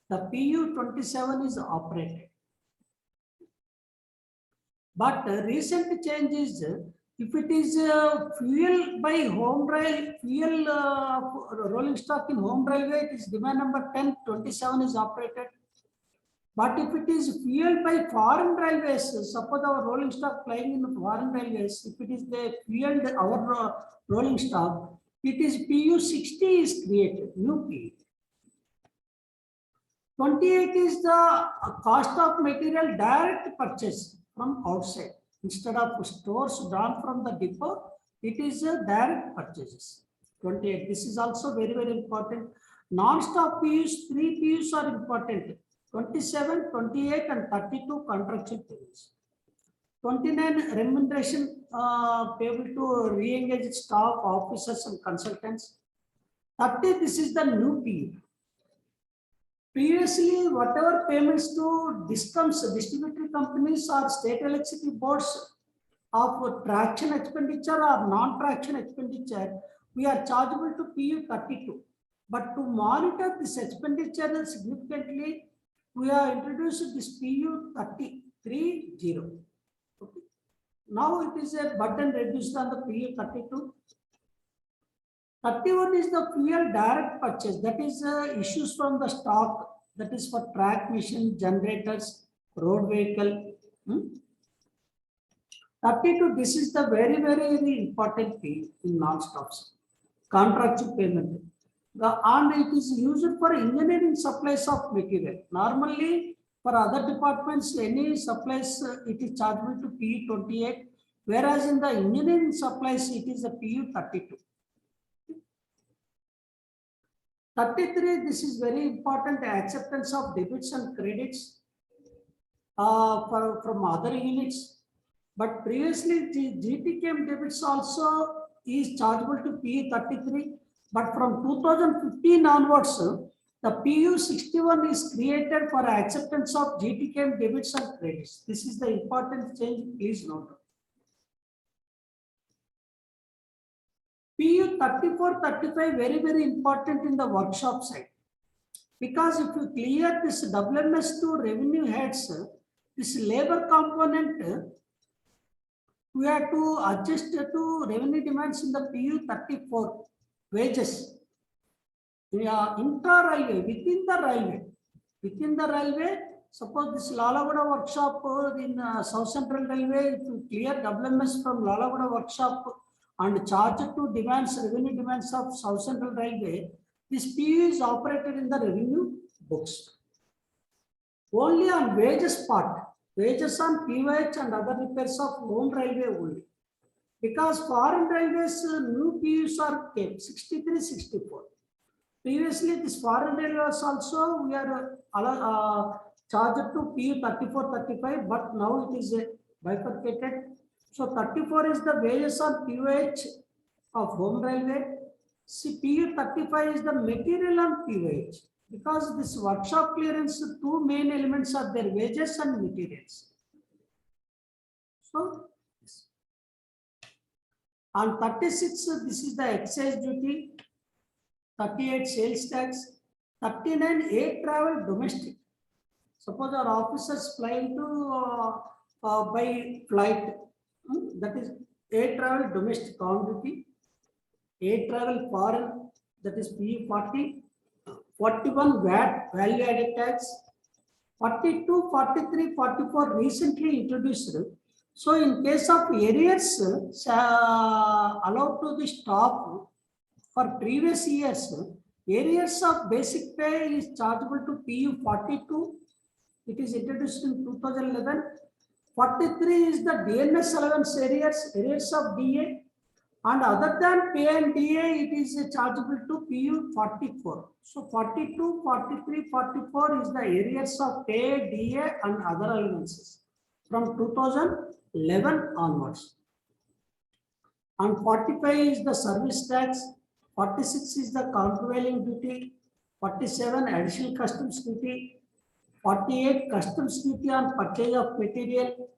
the PU 27 is operated. But recent change is, if it is fuel by home rail, fuel rolling stock in home railway, it is demand number 10, 27 is operated. But if it is fuel by foreign railways, suppose our rolling stock flying in foreign railways, if it is the fueled our rolling stock, it is PU 60 is created, new PU. 28 is the cost of material direct purchase from outside. Instead of stores drawn from the depot, it is a direct purchases. 28. This is also very, very important. Non-stop PUs, 3 PUs are important. 27, 28, and 32 contractual payments. 29 remuneration payable to re-engage staff, officers, and consultants. 30, this is the new PU. Previously, whatever payments to DISCOMs, distributory companies or state electricity boards of traction expenditure or non-traction expenditure, we are chargeable to PU 32. But to monitor this expenditure significantly, we have introduced this PU 30. Okay. Now it is a burden reduced on the PU 32. 31 is the fuel direct purchase, that is issues from the stock, that is for track machine, generators, road vehicle. 32, this is the very, very, very important fee in non-stops, contractual payment. And it is used for engineering supplies of material. Normally, for other departments, any supplies, it is chargeable to PU 28, whereas in the engineering supplies, it is a PU 32. 33, this is very important, acceptance of debits and credits from other units. But previously, the GTKM debits also is chargeable to PU 33. But from 2015 onwards, the PU 61 is created for acceptance of GTKM debits and credits. This is the important change, please note. PU 34, 35 very important in the workshop side. Because if you clear this WMS to revenue heads, this labor component, we have to adjust to revenue demands in the PU 34 wages. Intra-railway, within the railway, suppose this Lalagoda workshop in South Central Railway, if you clear WMS from Lalagoda workshop and charge it to demands, revenue demands of South Central Railway, this PU is operated in the revenue books. Only on wages part, wages on PUH and other repairs of home railway only. Because foreign railways, new PUs are kept 63, 64. Previously, this foreign railways also we are charged to PU 34, 35, but now it is bifurcated. So 34 is the wages on PUH of home railway. See, PU 35 is the material on PUH. Because this workshop clearance, two main elements are their wages and materials. So, on 36, this is the excise duty, 38 sales tax, 39 air travel domestic. Suppose our officers flying to by flight, that is air travel domestic on duty, air travel foreign, that is PU 40, 41 VAT value added tax, 42, 43, 44 recently introduced. So in case of arrears allowed to the staff for previous years, arrears of basic pay is chargeable to PU 42. It is introduced in 2011. 43 is the DNS allowance arrears of DA. And other than pay and DA, it is chargeable to PU 44. So 42, 43, 44 is the arrears of pay, DA and other allowances from 2011 onwards. And 45 is the service tax, 46 is the countervailing duty, 47 additional customs duty, 48 customs duty on purchase of material,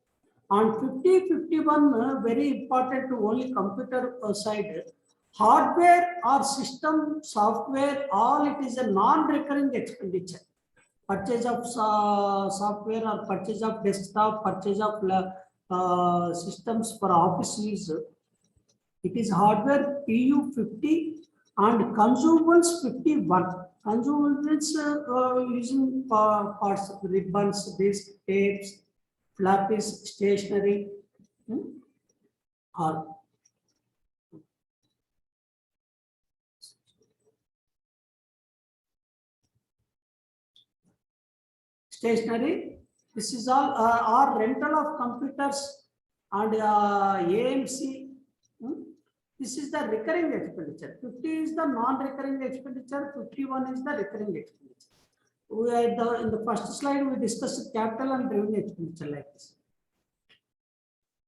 and 50, 51 very important to only computer side, hardware or system software, all it is a non-recurring expenditure. Purchase of software or purchase of desktop, purchase of systems for office use. It is hardware PU 50 and consumables 51. Consumables using parts, ribbons, disc, tapes, flappies, stationery, all. Stationery, this is all our rental of computers and AMC. This is the recurring expenditure. 50 is the non-recurring expenditure, 51 is the recurring expenditure. We are in the first slide, we discussed capital and revenue expenditure like this.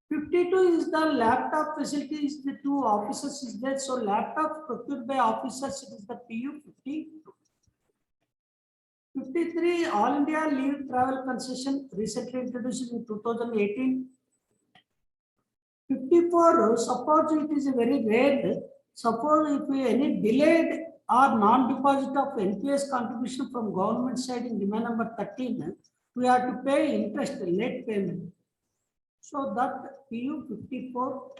52 is the laptop facilities, the two officers is there. So laptop procured by officers, it is the PU 52. 53, All India Leave Travel Concession, recently introduced in 2018. 54, suppose it is a very rare, suppose if we any delayed or non-deposit of NPS contribution from government side in demand number 13, we have to pay interest, late payment. So that PU 54.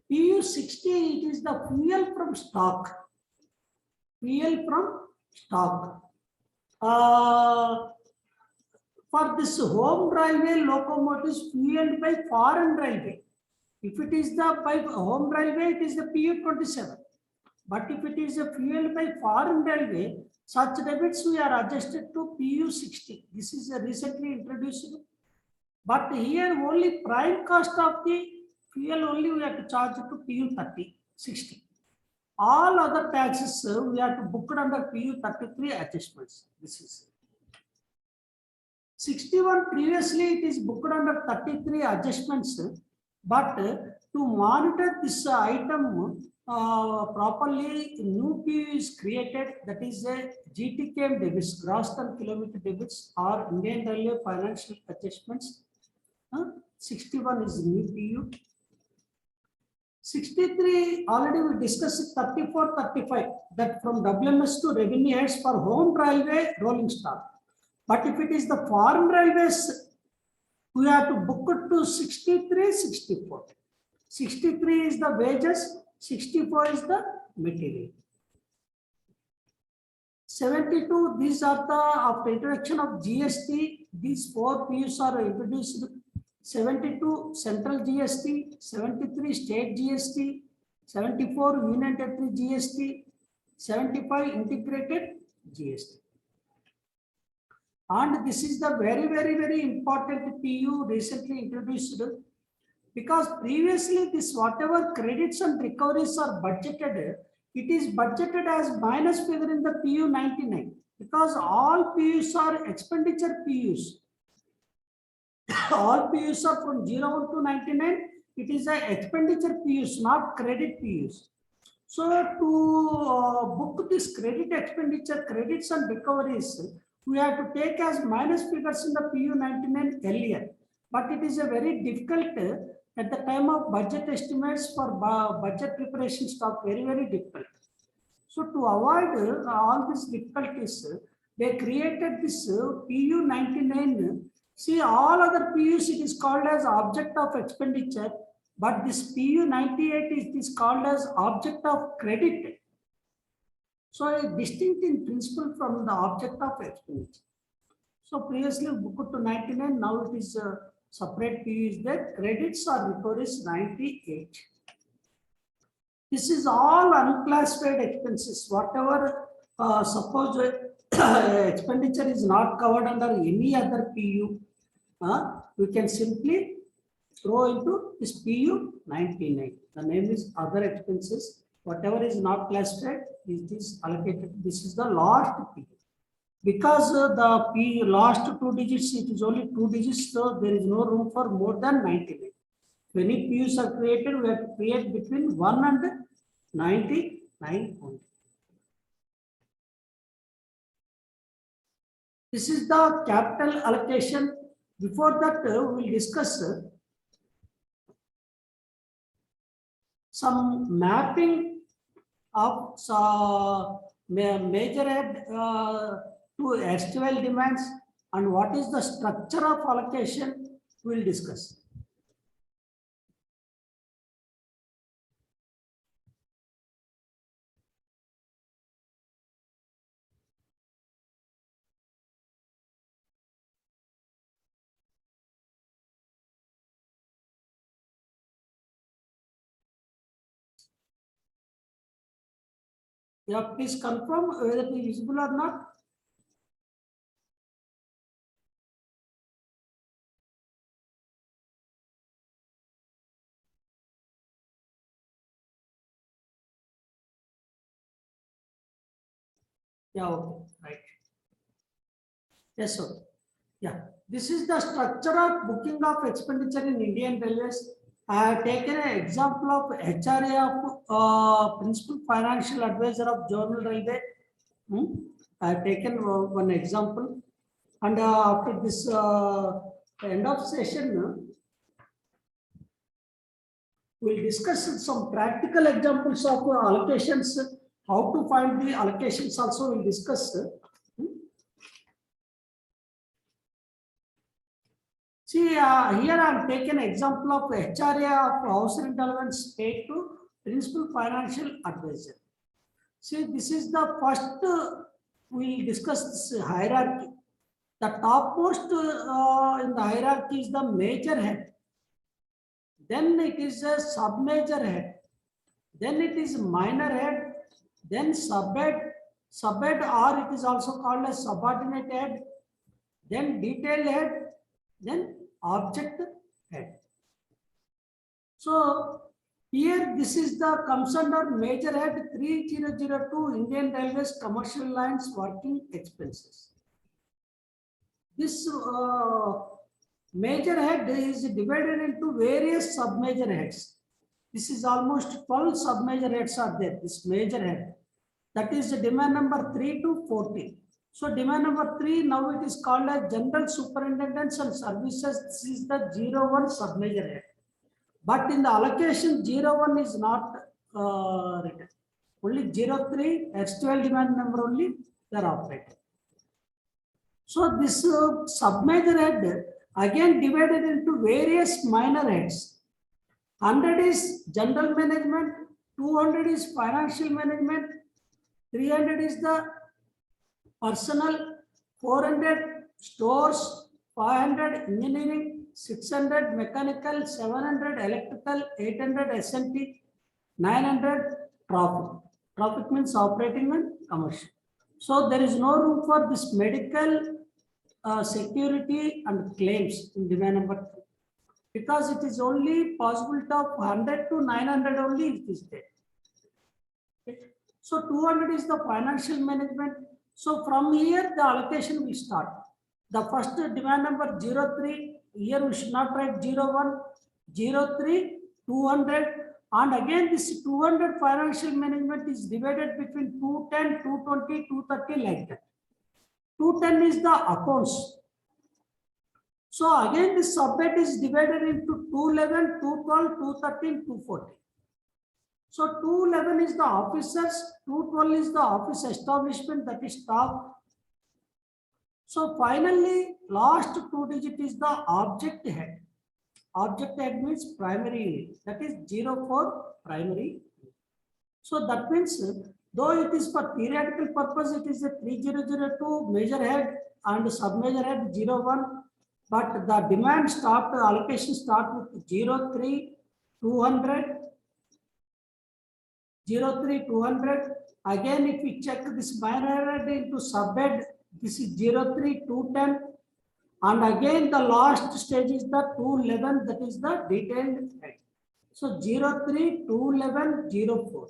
PU 60, it is the fuel from stock. Fuel from stock. For this home railway locomotives fueled by foreign railway. If it is the by home railway, it is the PU 27. But if it is a fuel by foreign railway, such debits we are adjusted to PU 60. This is a recently introduced. But here only prime cost of the fuel only we have to charge it to PU 30, 60. All other taxes we have to book it under PU 33 adjustments. This is 61. Previously it is booked under 33 adjustments, but to monitor this item properly, new PU is created, that is a GTKM debits, gross ton kilometer debits, or Indian Railway financial adjustments. 61 is new PU. 63 already we discussed 34, 35 that from WMS to revenue heads for home railway rolling stock. But if it is the foreign railways, we have to book it to 63, 64. 63 is the wages, 64 is the material. 72, these are the, after introduction of GST, these 4 PUs are introduced. 72 central GST, 73 state GST, 74 union territory GST, 75 integrated GST. And this is the very important PU recently introduced, because previously this whatever credits and recoveries are budgeted, it is budgeted as minus figure in the PU 99, because all PUs are expenditure PUs. All PUs are from 01 to 99. It is a expenditure PUs, not credit PUs. So to book this credit expenditure, credits and recoveries, we have to take as minus figures in the PU 99 earlier. But it is a very difficult at the time of budget estimates for budget preparation stuff, very difficult. So to avoid all these difficulties, they created this PU 99. See, all other PUs it is called as object of expenditure, but this PU 98 is called as object of credit. So a distinct in principle from the object of expenditure. So previously booked to 99, now it is a separate PU is there. Credits or recoveries 98. This is all unclassified expenses. Whatever suppose expenditure is not covered under any other PU, we can simply throw into this PU 99. The name is other expenses. Whatever is not classified is this allocated. This is the last PU. Because the PU last 2 digits, it is only 2 digits, so there is no room for more than 99. When PUs are created, we have to create between 1 and 99 only. This is the capital allocation. Before that, we will discuss some mapping of major head to estival demands and what is the structure of allocation we will discuss. Yeah, please confirm whether it is visible or not. Yeah, okay, right. Yes, sir. Yeah, this is the structure of booking of expenditure in Indian Railways. I have taken an example of HRA of Principal Financial Advisor of Journal Railway. I have taken one example, and after this end of session, we'll discuss some practical examples of allocations. How to find the allocations also we'll discuss. See, here I have taken example of HRA of House Rent Allowance paid to Principal Financial Advisor. See, this is the first, we'll discuss this hierarchy. The topmost in the hierarchy is the major head. Then it is a sub-major head. Then it is minor head. Then sub-head, or it is also called as subordinate head. Then detailed head. Then object head. So here this is the comes under major head 3002 Indian Railways Commercial Lines Working Expenses. This major head is divided into various sub-major heads. This is almost 12 sub-major heads are there, this major head. That is the demand number 3 to 14. So demand number 3, now it is called as General Superintendents and Services. This is the 01 sub-major head. But in the allocation, 01 is not written. Only 03, erstwhile demand number only they are operating. So this sub-major head again divided into various minor heads. 100 is general management, 200 is financial management, 300 is the personal, 400 stores, 500 engineering, 600 mechanical, 700 electrical, 800 S&T, 900 traffic. Traffic means operating and commercial. So there is no room for this medical, security and claims in demand number 3, because it is only possibility of 100 to 900 only it is there. Okay. So 200 is the financial management. So from here the allocation will start. The first demand number 03, here we should not write 01, 03, 200, and again this 200 financial management is divided between 210, 220, 230 like that. 210 is the accounts. So again this subhead is divided into 211, 212, 213, 214. So 211 is the officers, 212 is the office establishment, that is staff. So finally, last 2 digit is the object head. Object head means primary unit, that is 04 primary. So that means though it is for theoretical purpose, it is a 3002 major head and sub major head 01. But the demand start, allocation start with 03, 200, 03, 200. Again, if we check this minor head into subhead, this is 03, 210. And again, the last stage is the 211, that is the detailed head. So 03, 211, 04.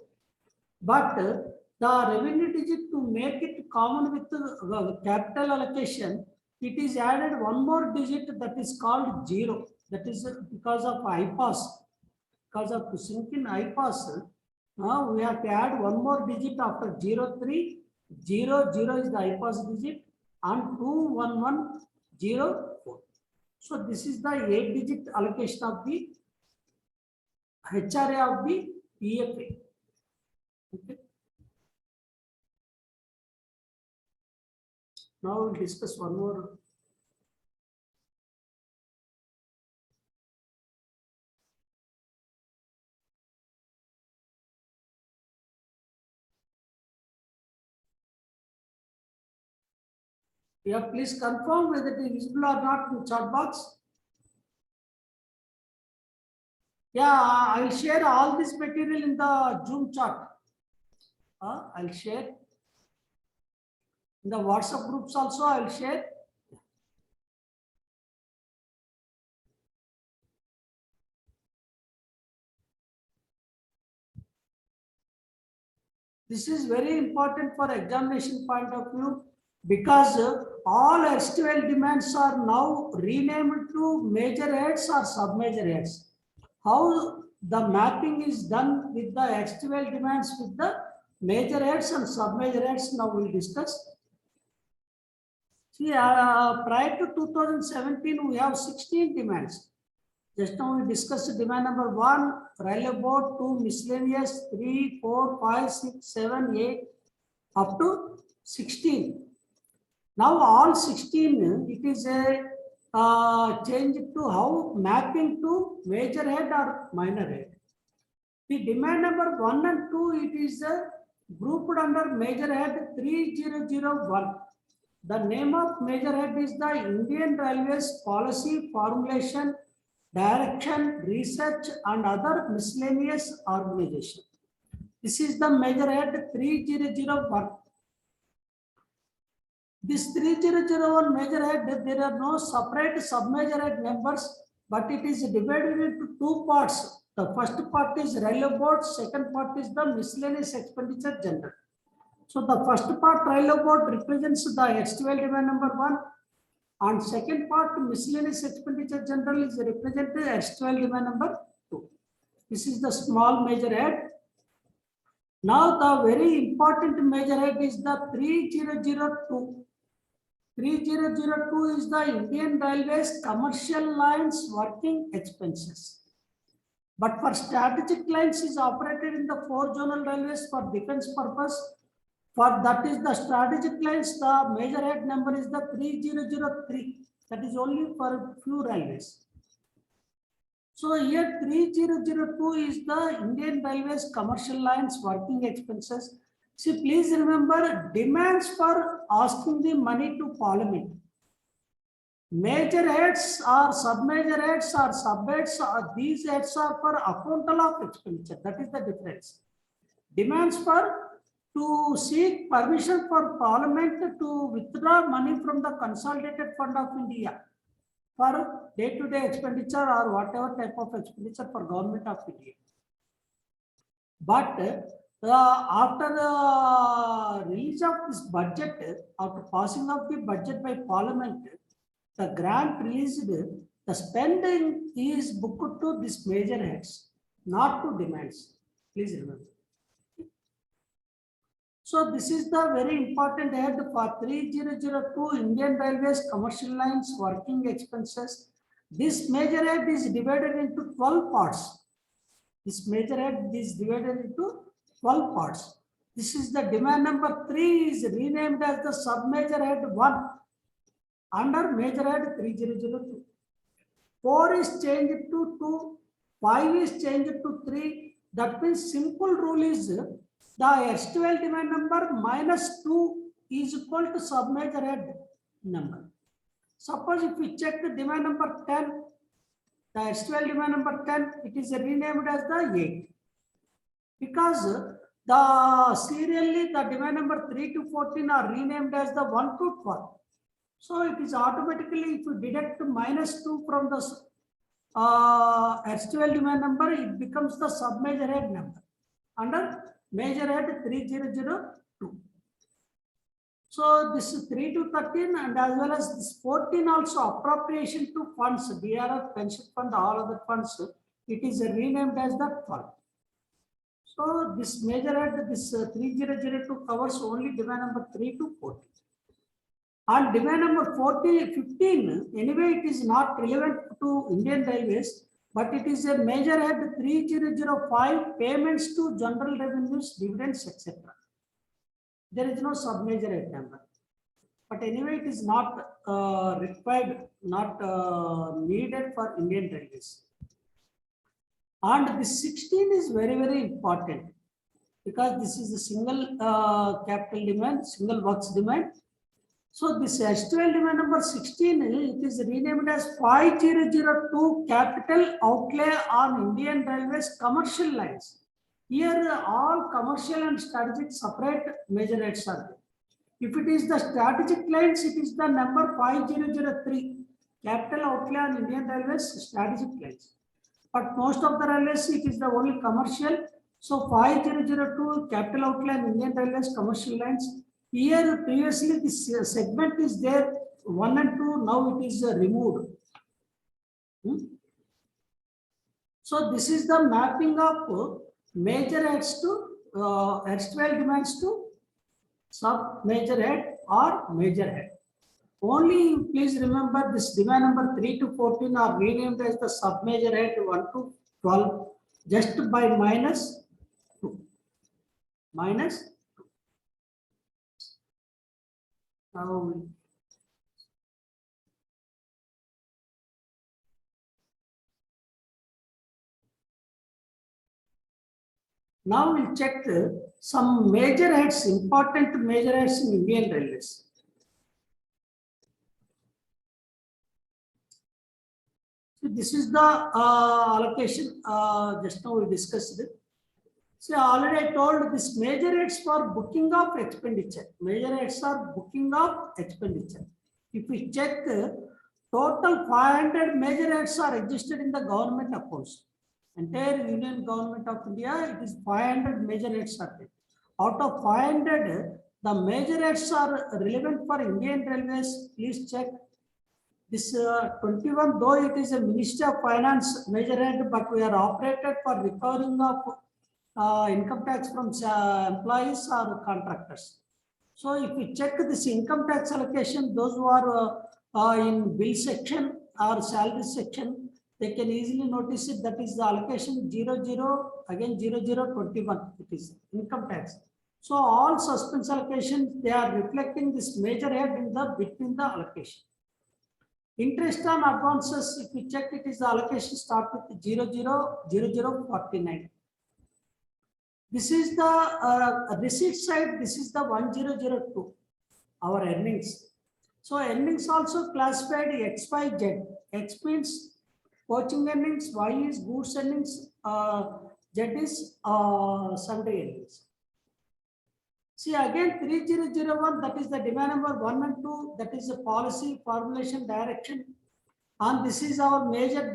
But the revenue digit, to make it common with the capital allocation, it is added one more digit, that is called 0. That is because of IPAS. Because of sync in IPAS, now we have to add one more digit after 03. 00 is the IPAS digit and 21104. So this is the 8-digit allocation of the HRA of the PFA. Okay. Now we'll discuss one more. Yeah, please confirm whether it is visible or not in chat box. Yeah, I'll share all this material in the Zoom chat. I'll share. In the WhatsApp groups also I'll share. This is very important for examination point of view, because all STL demands are now renamed to major heads or sub-major heads. How the mapping is done with the STL demands with the major heads and sub-major heads, now we'll discuss. See, prior to 2017, we have 16 demands. Just now we discussed demand number 1, railway board, 2, miscellaneous, 3, 4, 5, 6, 7, 8, up to 16. Now all 16, it is a change to how mapping to major head or minor head. The demand number 1 and 2, it is grouped under major head 3001. The name of major head is the Indian Railways Policy Formulation, Direction, Research and other miscellaneous organization. This is the major head 3001. This 3001 major head, there are no separate sub-major head members, but it is divided into 2 parts. The first part is railway board, second part is the miscellaneous expenditure general. So the first part, railway board, represents the STL demand number 1, and second part, miscellaneous expenditure general, is represented STL demand number 2. This is the small major head. Now the very important major head is the 3002. 3002 is the Indian Railways Commercial Lines Working Expenses. But for strategic lines is operated in the 4 zonal railways for defense purpose. For that is the strategic lines, the major head number is the 3003. That is only for few railways. So here 3002 is the Indian Railways commercial lines working expenses. See, please remember demands for asking the money to Parliament. Major heads or sub-major heads or sub-heads, these heads are for accountal of expenditure. That is the difference. Demands for to seek permission for Parliament to withdraw money from the Consolidated Fund of India for day-to-day expenditure or whatever type of expenditure for Government of India. But after the release of this budget, after passing of the budget by Parliament, the grant released, the spending is booked to this major heads, not to demands. Please remember. So this is the very important head for 3002 Indian Railways commercial lines working expenses. This major head is divided into 12 parts. This major head is divided into 12 parts. This is the demand number 3 is renamed as the sub major head 1 under major head 3002. 4 is changed to 2, 5 is changed to 3. That means simple rule is the STL demand number minus 2 is equal to sub major head number. Suppose if we check the demand number 10, the STL demand number 10, it is renamed as the 8. Because the serially the demand number 3 to 14 are renamed as the 1 to 12. So it is automatically, if you deduct minus 2 from the STL demand number, it becomes the sub major head number under major head 3002. So this is 3 to 13 and as well as this 14 also appropriation to funds, DRF, pension fund, all other funds, it is renamed as the 12. So this major head, this 3002 covers only demand number 3 to 14. And demand number 15, anyway, it is not relevant to Indian Railways, but it is a major head 3005 payments to general revenues, dividends, etc. There is no sub major head number. But anyway, it is not required, not needed for Indian Railways. And this 16 is very, very important because this is a single capital demand, single works demand. So this STL demand number 16, it is renamed as 5002 capital outlay on Indian Railways commercial lines. Here all commercial and strategic separate major heads are there. If it is the strategic lines, it is the number 5003 capital outlay on Indian Railways strategic lines. But most of the railways, it is the only commercial. So 5002 capital outlay on Indian Railways commercial lines. Here previously this segment is there 1 and 2, now it is removed. So this is the mapping of major heads to STL demands to sub major head or major head. Only please remember this demand number 3 to 14 are renamed as the sub major head 1 to 12 just by minus 2. Minus 2. Now we'll check some major heads, important major heads in Indian Railways. So this is the allocation, just now we discussed it. So already I told this major heads for booking of expenditure. Major heads are booking of expenditure. If we check, total 500 major heads are registered in the government accounts. Entire Union Government of India, it is 500 major heads are there. Out of 500, the major heads are relevant for Indian Railways. Please check. This 21, though it is a Ministry of Finance major head, but we are operated for recovering of income tax from employees or contractors. So if we check this income tax allocation, those who are in bill section or salary section, they can easily notice it. That is the allocation 00, again 0021. It is income tax. So all suspense allocations, they are reflecting this major head in the between the allocation. Interest on advances, if you check, it is the allocation start with 000049. This is the receipt side. This is the 1002. Our earnings. So earnings also classified X, Y, Z. X means coaching earnings, Y is goods earnings, Z is sundry earnings. See again 3001, that is the demand number 1 and 2, that is the policy formulation direction, and this is our major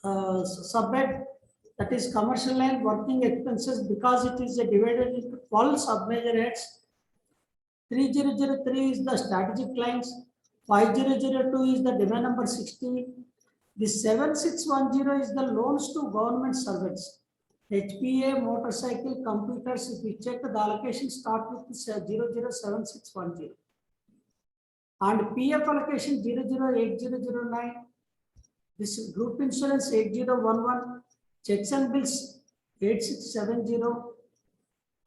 subhead, that is commercial line working expenses, because it is divided into 12 sub-major heads. 3003 is the strategic lines, 5002 is the demand number 16, the 7610 is the loans to government servants. HPA, motorcycle, computers, if we check the allocation start with 007610. And PF allocation 008009. This is group insurance 8011, checks and bills 8670,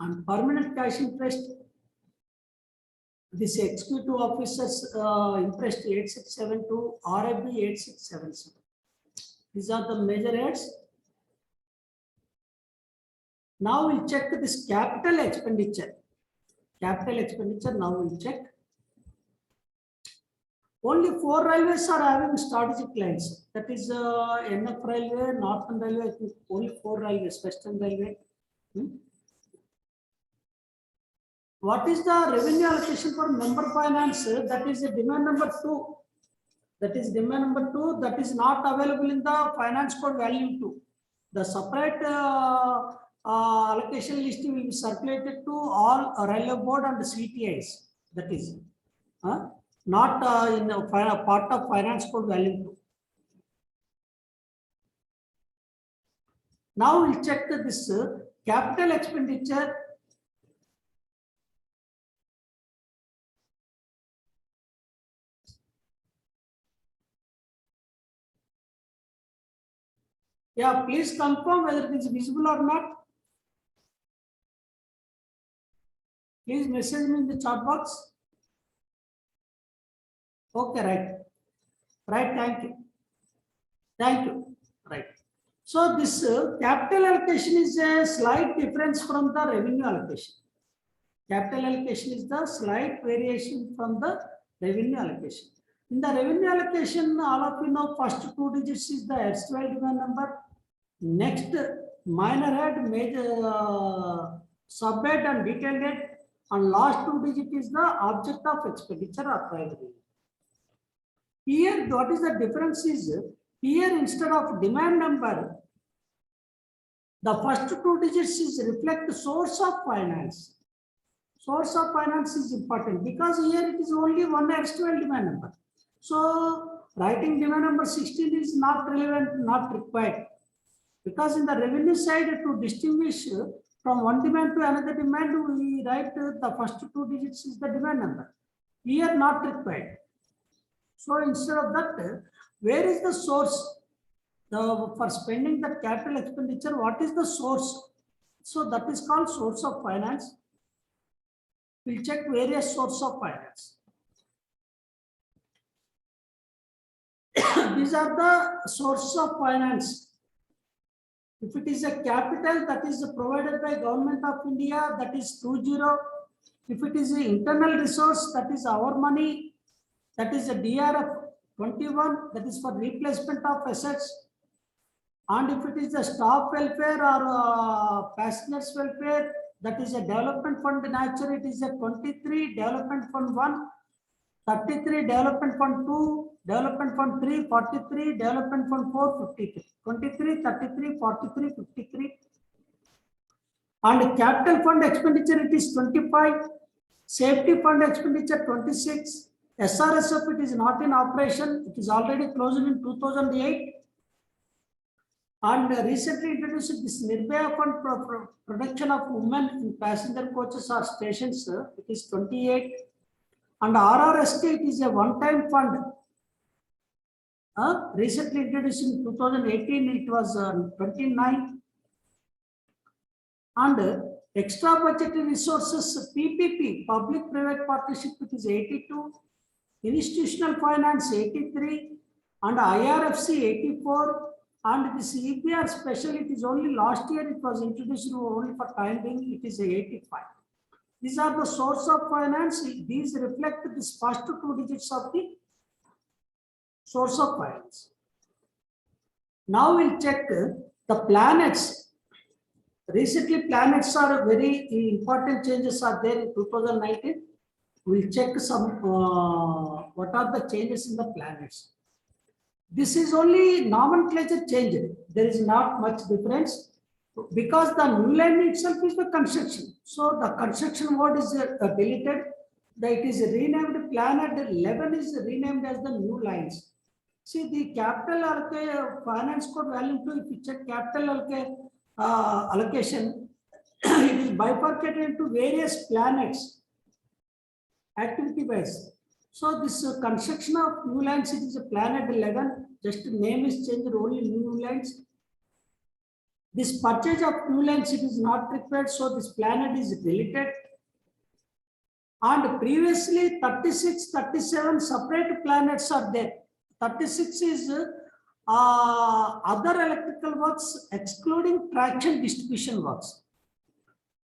and permanent cash interest. This executive officers interest 8672, RFB 8677. These are the major heads. Now we'll check this capital expenditure. Capital expenditure, now we'll check. Only 4 railways are having strategic lines. That is NF Railway, Northern Railway, I think only 4 railways, Western Railway. What is the revenue allocation for member finance? That is the demand number 2. That is demand number 2. That is not available in the finance code value 2. The separate allocation list will be circulated to all railway board and CTIs. That is not in a part of finance code value 2. Now we'll check this capital expenditure. Yeah, please confirm whether it is visible or not. Please message me in the chat box. Okay, right. Right, thank you. Thank you. Right. So this capital allocation is a slight difference from the revenue allocation. Capital allocation is the slight variation from the revenue allocation. In the revenue allocation, all of you know, first 2 digits is the erstwhile demand number. Next, minor head, major subhead and detailed head, and last 2 digits is the object of expenditure or priority. Here, what is the difference is, here instead of demand number, the first 2 digits is reflect the source of finance. Source of finance is important because here it is only one erstwhile demand number. So writing demand number 16 is not relevant, not required. Because in the revenue side, to distinguish from one demand to another demand, we write the first 2 digits is the demand number. Here not required. So instead of that, where is the source? For spending the capital expenditure, what is the source? So that is called source of finance. We'll check various sources of finance. These are the sources of finance. If it is a capital that is provided by Government of India, that is 20. If it is an internal resource, that is our money, that is a DRF 21, that is for replacement of assets. And if it is a staff welfare or passengers welfare, that is a development fund nature, it is a 23, development fund 1, 33, development fund 2, development fund 3, 43, development fund 4, 53, 23, 33, 43, 53. And capital fund expenditure, it is 25, safety fund expenditure 26, SRSF, it is not in operation, it is already closed in 2008. And recently introduced this Nirbhaya fund for protection of women in passenger coaches or stations, it is 28. And RRST, it is a one-time fund Recently introduced in 2018, it was 29. And extra budgetary resources, PPP, public-private partnership, it is 82, institutional finance 83, and IRFC 84, and this EBR special, it is only last year it was introduced only for time being, it is 85. These are the source of finance. These reflect this first two digits of the source of finance. Now we'll check the planets. Recently, planets are very important changes are there in 2019. We'll check some what are the changes in the planets. This is only nomenclature change. There is not much difference because the new line itself is the construction. So the construction word is deleted. It is renamed planet 11 is renamed as the new lines. See the capital finance code value 2, if you check capital allocation, it is bifurcated into various planets activity wise. So this construction of new lines, it is a planet 11, just name is changed, only new lines. This purchase of new lines, it is not required, so this planet is deleted. And previously 36, 37 separate planets are there. 36 is other electrical works excluding traction distribution works,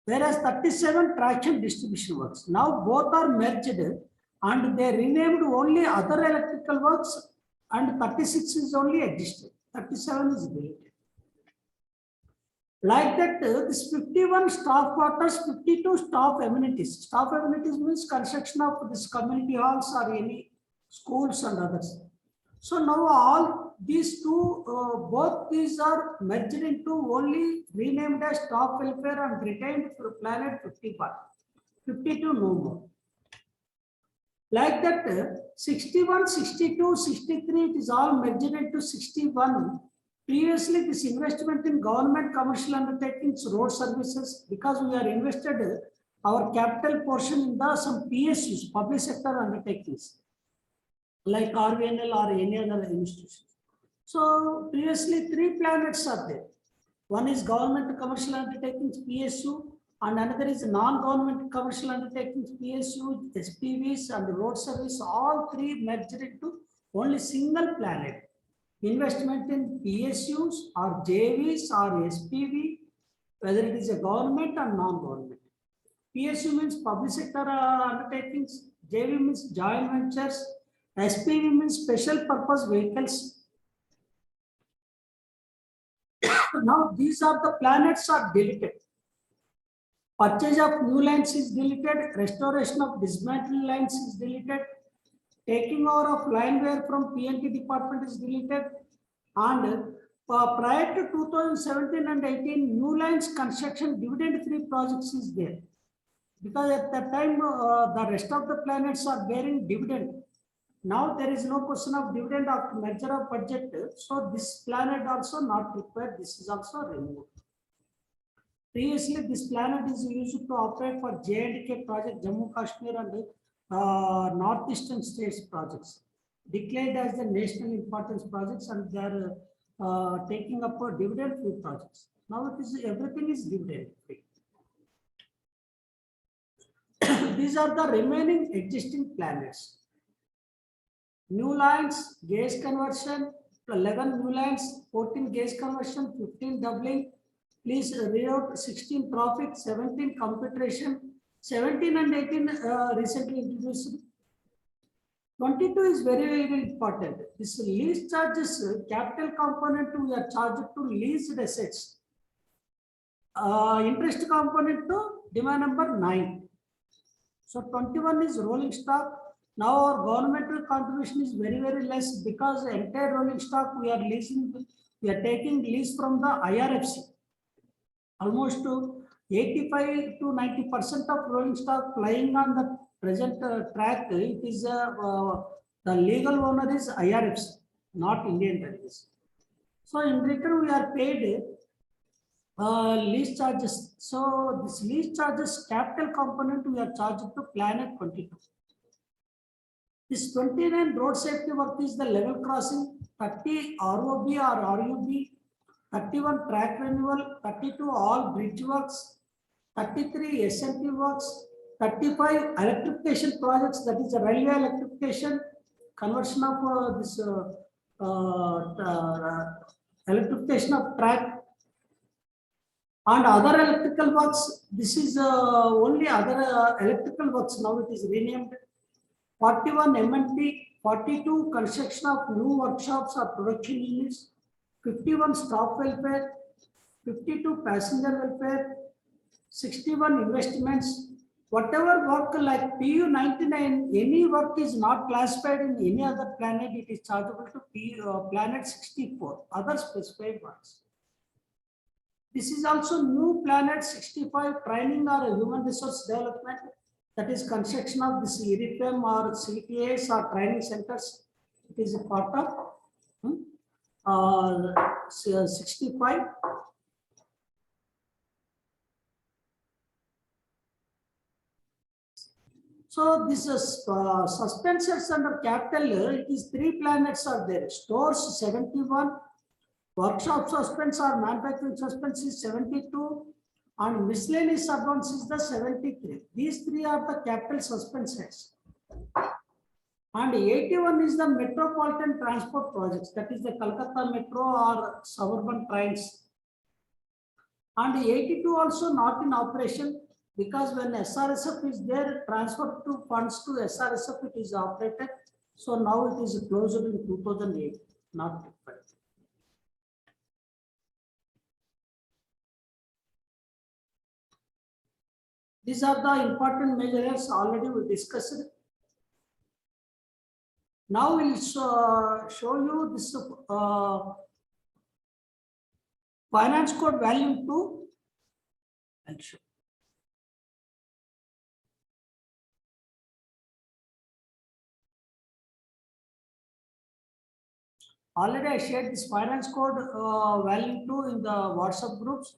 whereas 37 traction distribution works. Now both are merged and they renamed only other electrical works, and 36 is only existed, 37 is deleted. Like that, this 51 staff quarters, 52 staff amenities. Staff amenities means construction of this community halls or any schools and others. So now all these two, both these are merged into only renamed as staff welfare and retained for planet 51. 52 no more. Like that, 61, 62, 63, it is all merged into 61. Previously, this investment in government commercial undertakings, road services, because we are invested our capital portion in the some PSUs, public sector undertakings, like RVNL or any other institution. So previously 3 planets are there. One is government commercial undertakings, PSU, and another is non-government commercial undertakings, PSU, SPVs, and road service. All 3 merged into only single planet. Investment in PSUs or JVs or SPV, whether it is a government or non-government. PSU means public sector undertakings, JV means joint ventures, SPV means special purpose vehicles. Now these are the planets are deleted. Purchase of new lines is deleted, restoration of dismantled lines is deleted, taking over of line wear from PNT department is deleted, and prior to 2017 and 18, new lines construction dividend-free projects is there. Because at that time, the rest of the planets are bearing dividend. Now there is no question of dividend after merger of budget. So this planet also not required. This is also removed. Previously, this planet is used to operate for J&K project, Jammu Kashmir and northeastern states projects, declared as the national importance projects, and they are taking up for dividend-free projects. Now it is everything is dividend-free. These are the remaining existing planets. New lines, gas conversion, 11 new lines, 14 gas conversion, 15 doubling. Please read out 16 profit, 17 computation, 17 and 18 recently introduced. 22 is very, very important. This lease charges, capital component we are charged to leased assets. Interest component to demand number 9. So 21 is rolling stock. Now our governmental contribution is very, very less because the entire rolling stock we are leasing, we are taking lease from the IRFC. Almost to 85 to 90% of rolling stock flying on the present track. It is the legal owner is IRFC, not Indian Railways. So in return we are paid lease charges. So this lease charges capital component we are charged to planet 22. This 29 road safety work is the level crossing, 30 ROB or RUB, 31 track renewal, 32 all bridge works, 33 SMP works, 35 electrification projects, that is the railway electrification, conversion of electrification of track, and other electrical works. This is only other electrical works, now it is renamed. 41 M&T, 42 construction of new workshops or production units, 51 staff welfare, 52 passenger welfare, 61 investments. Whatever work like PU 99, any work is not classified in any other planet, it is chargeable to planet 64, other specified works. This is also new planet 65, training or human resource development, that is construction of this IRIFEM or CTAs or training centers. It is a part of 65. So this is suspensors under capital, it is 3 planets are there. Stores 71, workshop suspense or manufacturing suspense is 72, and miscellaneous advance is the 73. These 3 are the capital suspense heads. And 81 is the metropolitan transport projects, that is the Kolkata Metro or suburban trains. And 82 also not in operation, because when SRSF is there, transfer to funds to SRSF, it is operated. So now it is closed in 2008, not 2005. These are the important measures already we discussed. Now we'll show you this finance code value 2. I'll show. Already I shared this finance code value 2 in the WhatsApp groups.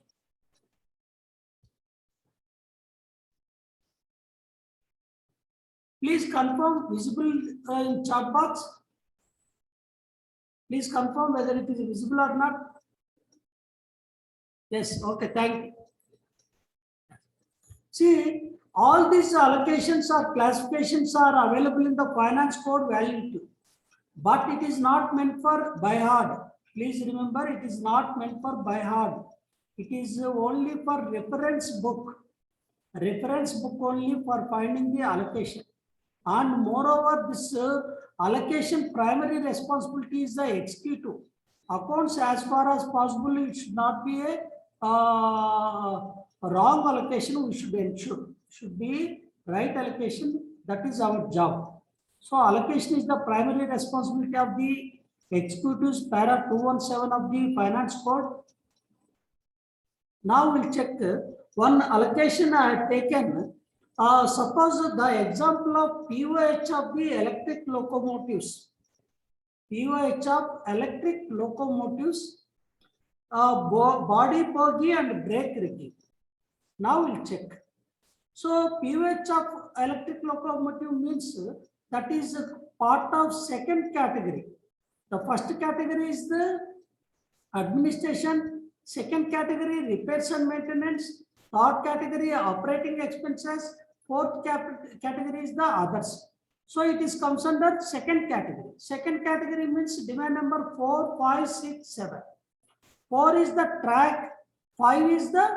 Please confirm visible in chat box. Please confirm whether it is visible or not. Yes, okay, thank you. See, all these allocations or classifications are available in the finance code value 2. But it is not meant for by heart. Please remember, it is not meant for by heart. It is only for reference book. Reference book only for finding the allocation. And moreover, this allocation primary responsibility is the executive. Accounts, as far as possible, it should not be a wrong allocation. We should ensure should be right allocation. That is our job. So allocation is the primary responsibility of the executives, para 217 of the finance code. Now we'll check one allocation I had taken. Suppose the example of POH of the electric locomotives. POH of electric locomotives, body bogie and brake rigging. Now we'll check. So POH of electric locomotive means that is a part of second category. The first category is the administration, second category repairs and maintenance, third category operating expenses, fourth category is the others. So it is comes under second category. Second category means demand number 4, 5, 6, 7. 4 is the track, 5 is the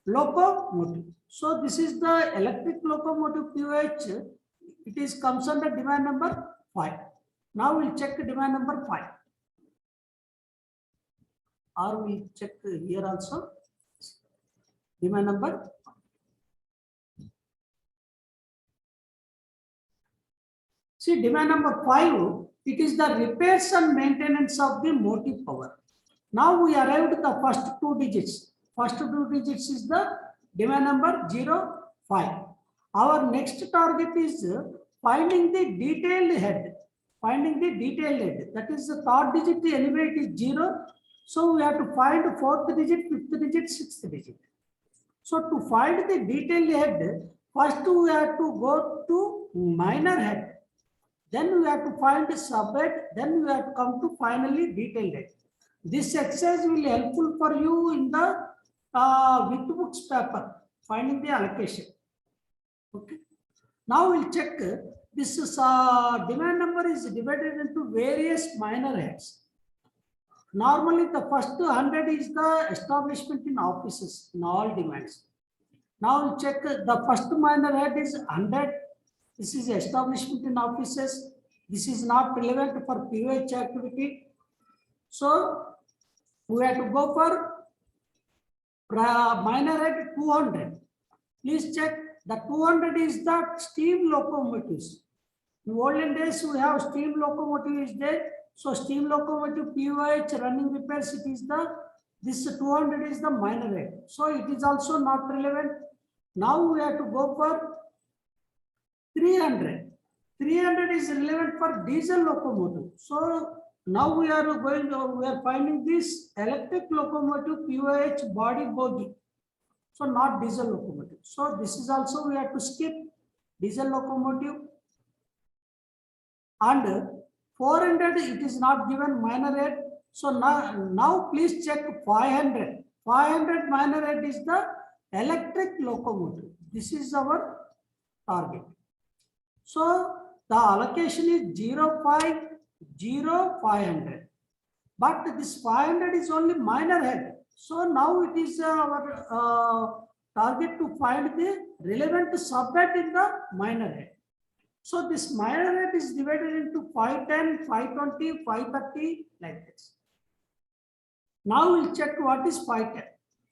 locomotive. So this is the electric locomotive POH. It is comes under demand number 5. Now we'll check demand number 5. Or we check here also demand number. See, demand number 5, it is the repairs and maintenance of the motive power. Now we arrived at the first 2 digits. First 2 digits is the demand number 0, 5. Our next target is finding the detailed head. Finding the detailed head. That is the third digit, anyway it is 0. So we have to find 4th digit, 5th digit, 6th digit. So to find the detailed head, first we have to go to minor head. Then we have to find the subhead, then we have to come to finally detailed head. This exercise will helpful for you in the with books paper, finding the allocation. Okay. Now we'll check this is demand number is divided into various minor heads. Normally, the first 100 is the establishment in offices in all demands. Now we'll check the first minor head is 100. This is establishment in offices. This is not relevant for POH activity. So we have to go for minor head 200. Please check the 200 is the steam locomotives. In olden days, we have steam locomotive is there. So steam locomotive POH running repairs, it is the this 200 is the minor head. So it is also not relevant. Now we have to go for 300. 300 is relevant for diesel locomotive. So now we are finding this electric locomotive POH body bogie. So not diesel locomotive. So this is also we have to skip diesel locomotive. And 400 it is not given minor head. So now please check 500. 500 minor head is the electric locomotive. This is our target. So the allocation is 0, 5, 0, 500. But this 500 is only minor head. So now it is our target to find the relevant subhead in the minor head. So this minor head is divided into 510, 520, 530 like this. Now we'll check what is 510.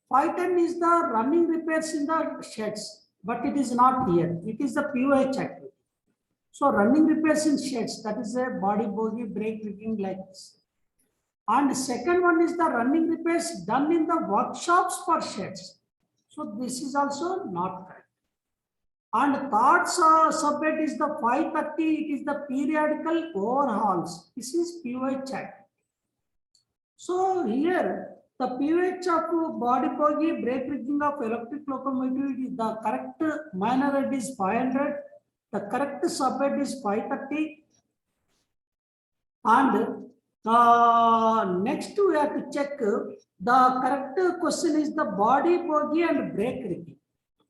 510 is the running repairs in the sheds, but it is not here. It is the POH activity. So running repairs in sheds, that is a body bogie, brake rigging like this. And the second one is the running repairs done in the workshops for sheds. So this is also not correct. And third subhead is the 530, it is the periodical overhauls. This is POH activity. So here the POH of body bogie, brake rigging of electric locomotive, the correct minor head is 500. The correct subhead is 530. And next we have to check the correct question is the body bogie and brake rigging.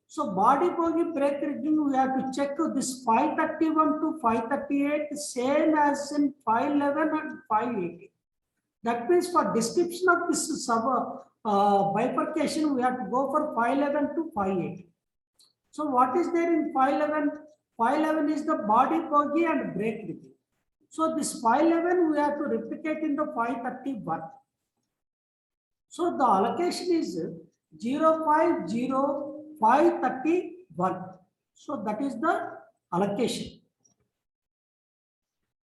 So body bogie, brake rigging, we have to check this 531 to 538, same as in 511 and 580. That means for description of this bifurcation, we have to go for 511 to 580. So what is there in 511? 511 is the body bogie and brake rigging. So this 511 we have to replicate in the 531. So the allocation is 050 531. So that is the allocation.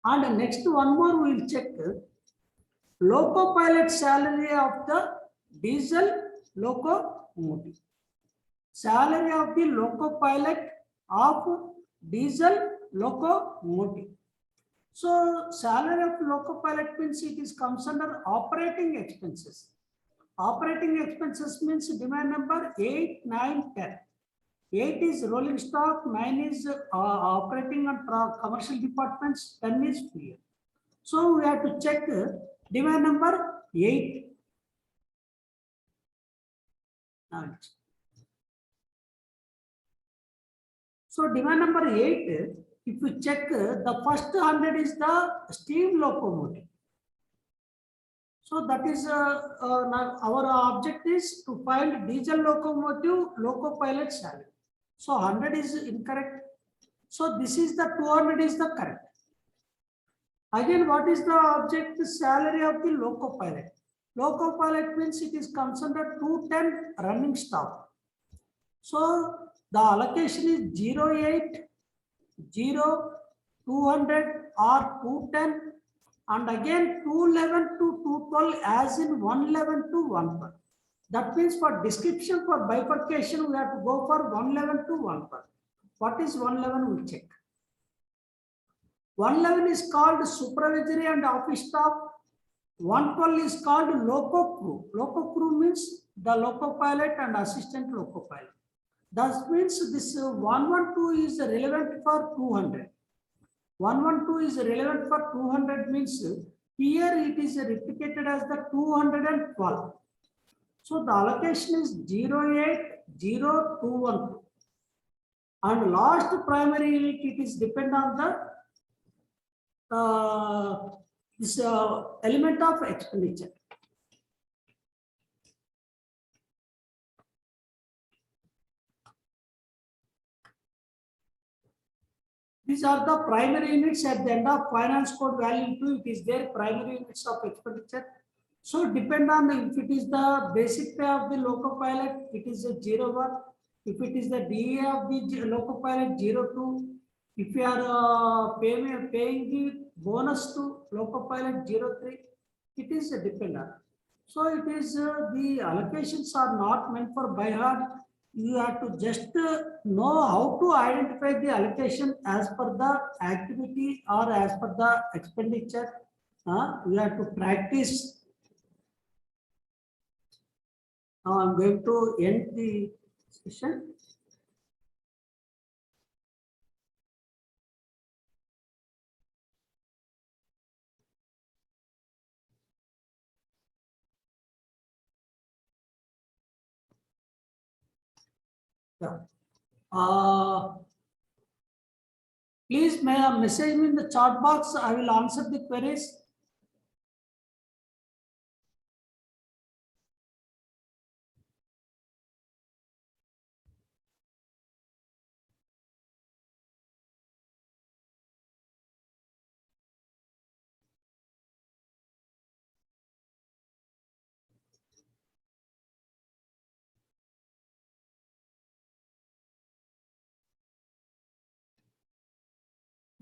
And next one more we will check loco pilot salary of the diesel locomotive. Salary of the loco pilot of diesel locomotive. So salary of loco pilot means it is comes under operating expenses. Operating expenses means demand number 8, 9, 10. 8 is rolling stock, 9 is operating and commercial departments, 10 is fuel. So we have to check demand number 8. So demand number 8, if you check the first 100 is the steam locomotive. So that is our object is to find diesel locomotive loco pilot salary. So 100 is incorrect. So this is the 200 is the correct. Again, what is the object? The salary of the loco pilot. Loco pilot means it is comes under 210 running stock. So the allocation is 08, 0, 200 or 210. And again 211 to 212 as in 111 to 112. That means for description for bifurcation, we have to go for 111 to 112. What is 111? We check. 111 is called supervisory and office staff. 112 is called loco crew. Loco crew means the loco pilot and assistant loco pilot. That means this 112 is relevant for 200. 112 is relevant for 200 means here it is replicated as the 212. So the allocation is 08021. And last primary unit, it is depend on the this element of expenditure. These are the primary units at the end of finance code value 2. It is their primary units of expenditure. So depend on if it is the basic pay of the loco pilot, it is a 01. If it is the DA of the loco pilot, 02. If you are paying the bonus to loco pilot, 03, it is a dependent. So it is the allocations are not meant for by heart. You have to just know how to identify the allocation as per the activity or as per the expenditure. You have to practice. Now I'm going to end the session. Yeah. Please message me in the chat box. I will answer the queries.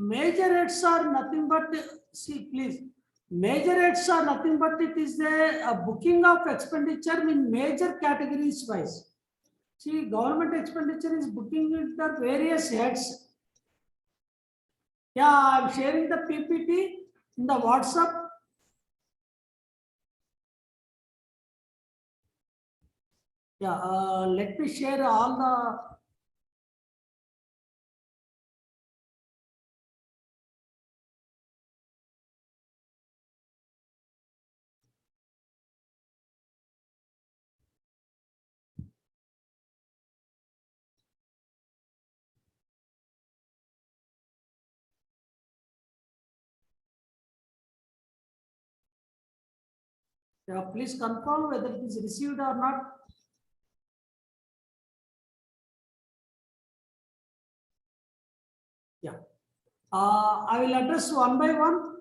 Major heads are nothing but, see please, major heads are nothing but it is a booking of expenditure in major categories wise. See, government expenditure is booking in the various heads. Yeah, I'm sharing the PPT in the WhatsApp. Yeah, let me share all the. Yeah, please confirm whether it is received or not. Yeah, I will address one by one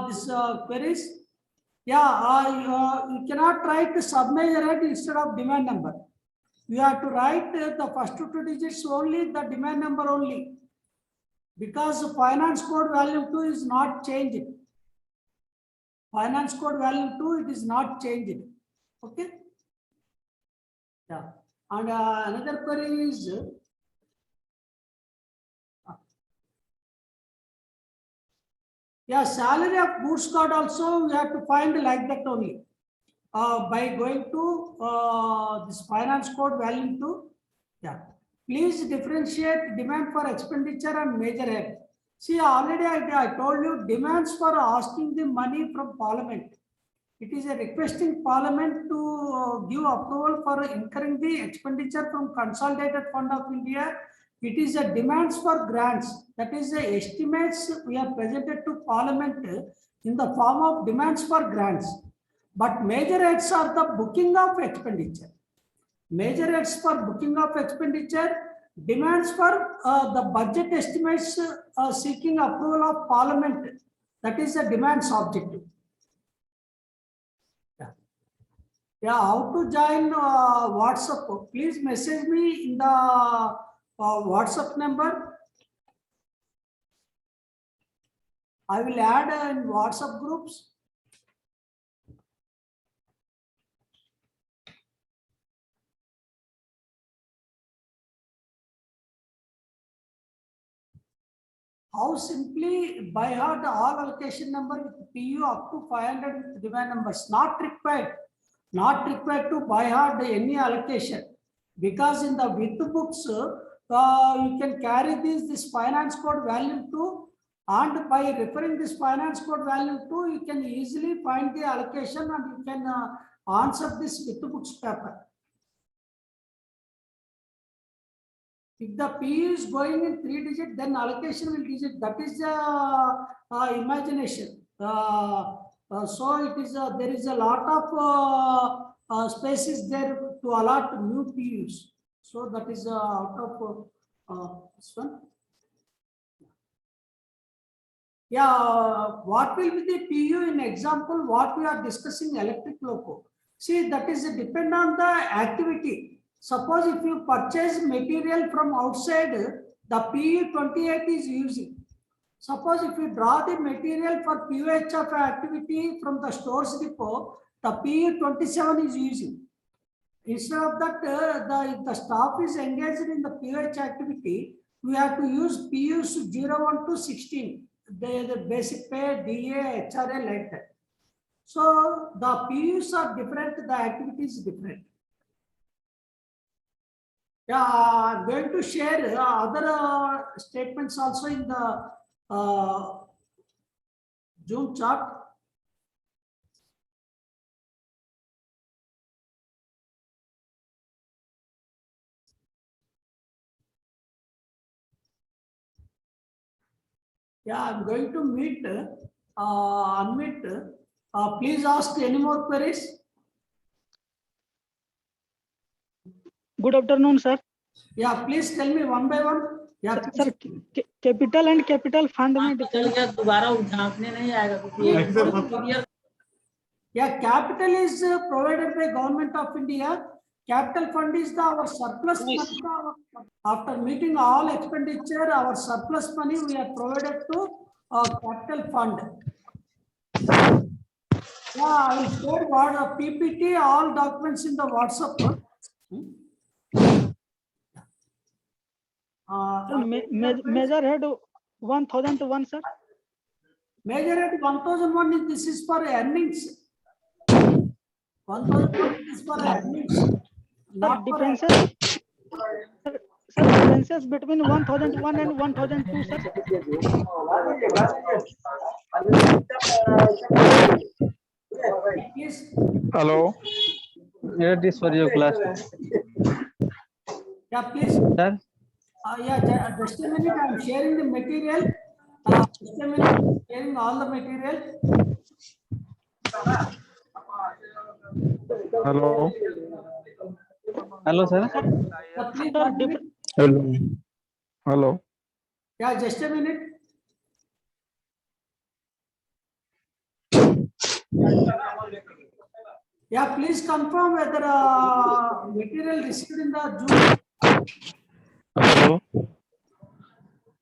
this queries. Yeah, you cannot write sub-major head instead of demand number. You have to write the first two digits only, the demand number only, because finance code value 2 is not changed. Finance code value 2, it is not changed. Okay. Yeah, and another query is. Yeah, salary of goods card also we have to find like that only. By going to this finance code value 2. Yeah. Please differentiate demand for expenditure and major head. See, already I told you demands for asking the money from Parliament. It is a requesting Parliament to give approval for incurring the expenditure from Consolidated Fund of India. It is a demands for grants. That is the estimates we have presented to Parliament in the form of demands for grants. But major heads are the booking of expenditure. Major heads for booking of expenditure, demands for the budget estimates seeking approval of Parliament. That is a demands objective. Yeah, how to join WhatsApp? Please message me in the WhatsApp number. I will add in WhatsApp groups. How simply by heart all allocation number with PU up to 500 with demand numbers. Not required to by heart any allocation, because in the with books you can carry this finance code value to And by referring this finance code value 2, you can easily find the allocation and you can answer this with the books paper. If the PU is going in 3 digit, then allocation will digit. That is the imagination. So it is there is a lot of spaces there to allot new PUs. So that is out of this one. Yeah, what will be the PU in example? What we are discussing electric loco. See, that is depend on the activity. Suppose if you purchase material from outside, the PU 28 is using. Suppose if you draw the material for PUHF activity from the stores depot, the PU 27 is using. Instead of that, if the staff is engaged in the PUH activity, we have to use PUs 01 to 16. The basic pay, DA, HRA like that. So the PUs are different, the activity is different. Yeah, I'm going to share other statements also in the Zoom chart. Yeah, I'm going to unmute. Please ask any more queries. Good afternoon, sir. Yeah, please tell me one by one. Yeah, Sir, capital and capital fund में difference. Yeah, capital is provided by Government of India. Capital fund is our surplus money. After meeting all expenditure, our surplus money we are provided to capital fund. Yeah, I will share what PPT, all documents in the WhatsApp. Major head 1001, sir. Major head 1001 this is for earnings. 1001 is for earnings. Sir, differences. Sir, differences between 1001 and 1002, sir. Yes. Hello. It is for your class. Yeah, please. Sir. Yeah, just a minute. I'm sharing the material. Just a minute. Sharing all the material. Hello. Hello, sir. Please, Hello. Hello. yeah, just a minute. Yeah, please confirm whether material received in the Zoom. Hello.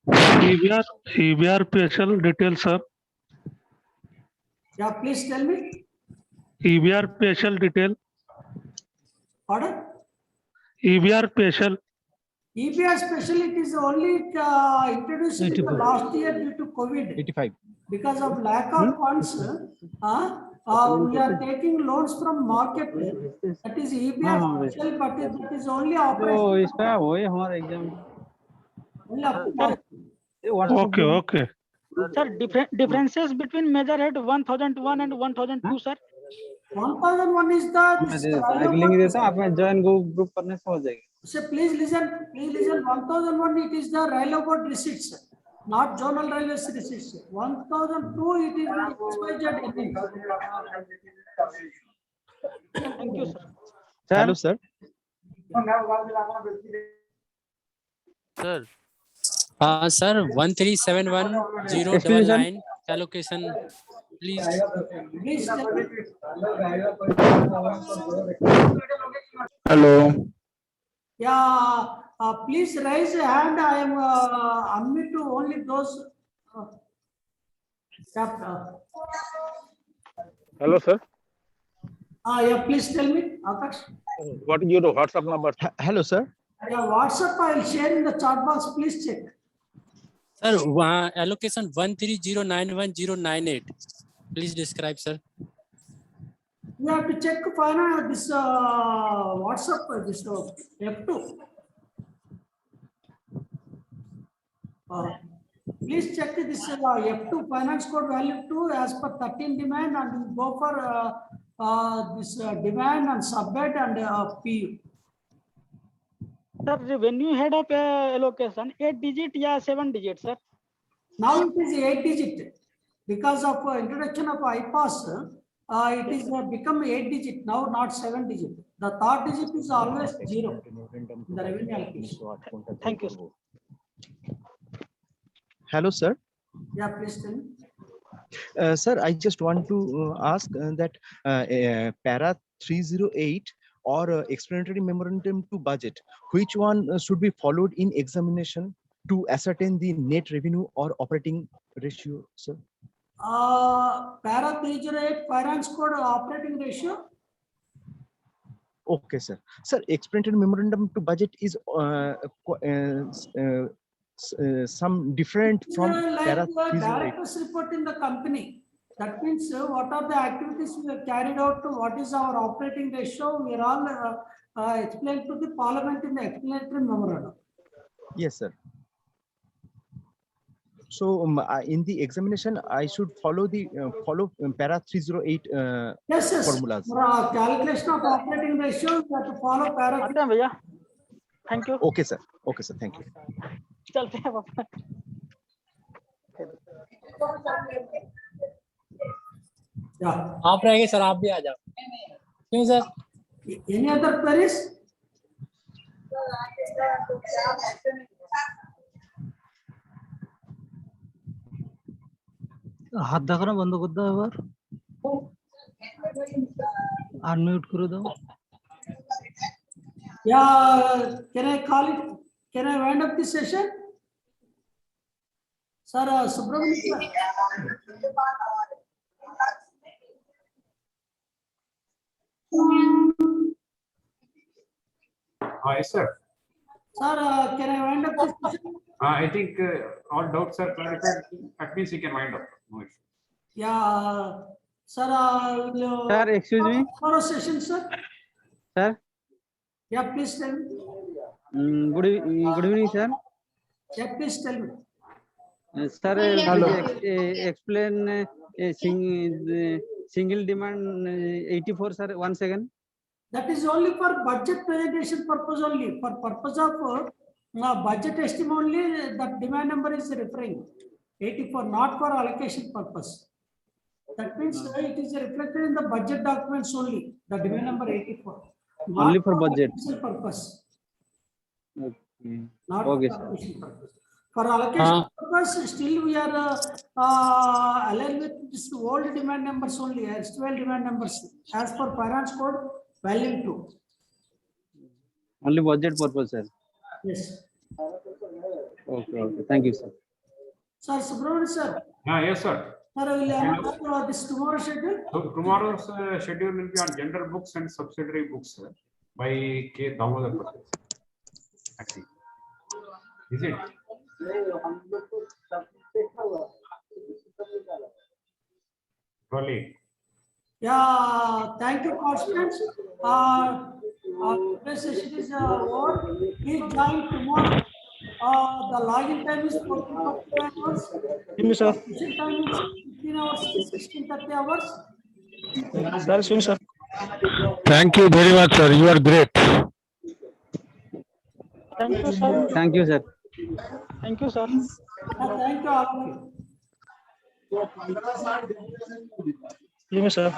EBR special details, sir. Yeah, please tell me. EBR special detail. Pardon? EBR special. EBR special, it is only introduced in the last year due to COVID. 85. Because of lack of funds, we are taking loans from market. That is EBR special, but it is only तो operation. इसका वही हमारा exam Okay, okay. Sir, differences between major head 1001 and 1002, sir. 1001 is the link देता हूँ आप join group करने से हो जाएगी. So please listen. 1001 it is the railway board receipts, not zonal railways receipts. 1002 it is the XYZ earnings. Thank you, sir. Hello, sir. Sir. Sir, 1371099 allocation, please. Please tell me. Hello. Yeah, please raise a hand. I am unmute to only those. Hello, sir. Yeah, please tell me, Akash. What is your WhatsApp number? Hello, sir. Yeah, WhatsApp I will share in the chat box. Please check. Sir, allocation 130911098. Please describe, sir. You have to check finance this WhatsApp this F2. please check this F2 finance code value 2 as per 13 demand, and you go for this demand and subbed and PU. Sir, revenue head of allocation 8 digit या 7 digit, sir? Now it is 8 digit because of introduction of IPAS. It is become 8 digit now, not 7 digit. The third digit is always 0. The revenue allocation. Thank you, sir. Hello, sir. Yeah, please tell me. Sir, I just want to ask that para 308 or explanatory memorandum to budget, which one should be followed in examination to ascertain the net revenue or operating ratio, sir? Para 308 finance code operating ratio. Okay, sir. Sir, explanatory memorandum to budget is some different from para 308. Directors report in the company. That means what are the activities we have carried out, what is our operating ratio, we are all explained to the parliament in the explanatory memorandum. Yes, sir. So in the examination, I should follow the para 308 Yes, yes. formulas. For calculation of operating ratio, we have to follow para. आते हैं भैया. Thank you. Okay, sir. Okay, sir. Thank you. चलते हैं वापस. Yeah. आप रहेंगे sir, आप भी आ जाओ. क्यों सर? Any other queries? हाथ देखो ना बंद कर दो एक बार अनम्यूट कर दो Yeah, can I call it? Can I wind up this session? Sir, Subramanian sir. Yes, sir. Sir, can I wind up this session? I think all doubts are clarified. That means you can wind up. No issue. Yeah, sir. Sir, excuse me. For a session, sir. Sir. Yeah, please tell me. Good evening, sir. Yeah, please tell me. Sir, explain single demand 84, sir. 1 second. That is only for budget presentation purpose only. For purpose of budget estimate only, that demand number is referring 84, not for allocation purpose. That means it is reflected in the budget documents only. The demand number 84. Only for budget purpose. Okay. Not Okay, for sir. allocation purpose. For allocation purpose, still we are aligned with this old demand numbers only, as 12 demand numbers as per finance code value 2. Only budget purpose, sir. Yes. Okay, okay. Thank you, sir. Sir, Subramanian sir. Yes, sir. Sir, I will announce this tomorrow schedule. So tomorrow's schedule will be on general books and subsidiary books by K. Damodar Patel. Actually, is it? Probably. Yeah, thank you, participants. Today's session is over. Please join tomorrow. The login time is 14:30 hours. Swim, sir. Session time is 15 hours to 16:30 hours. Sir, swim, sir. Thank you very much, sir. You are great. Thank you, sir. Thank you, sir. Thank you, sir. Thank you all of you. Swim, sir.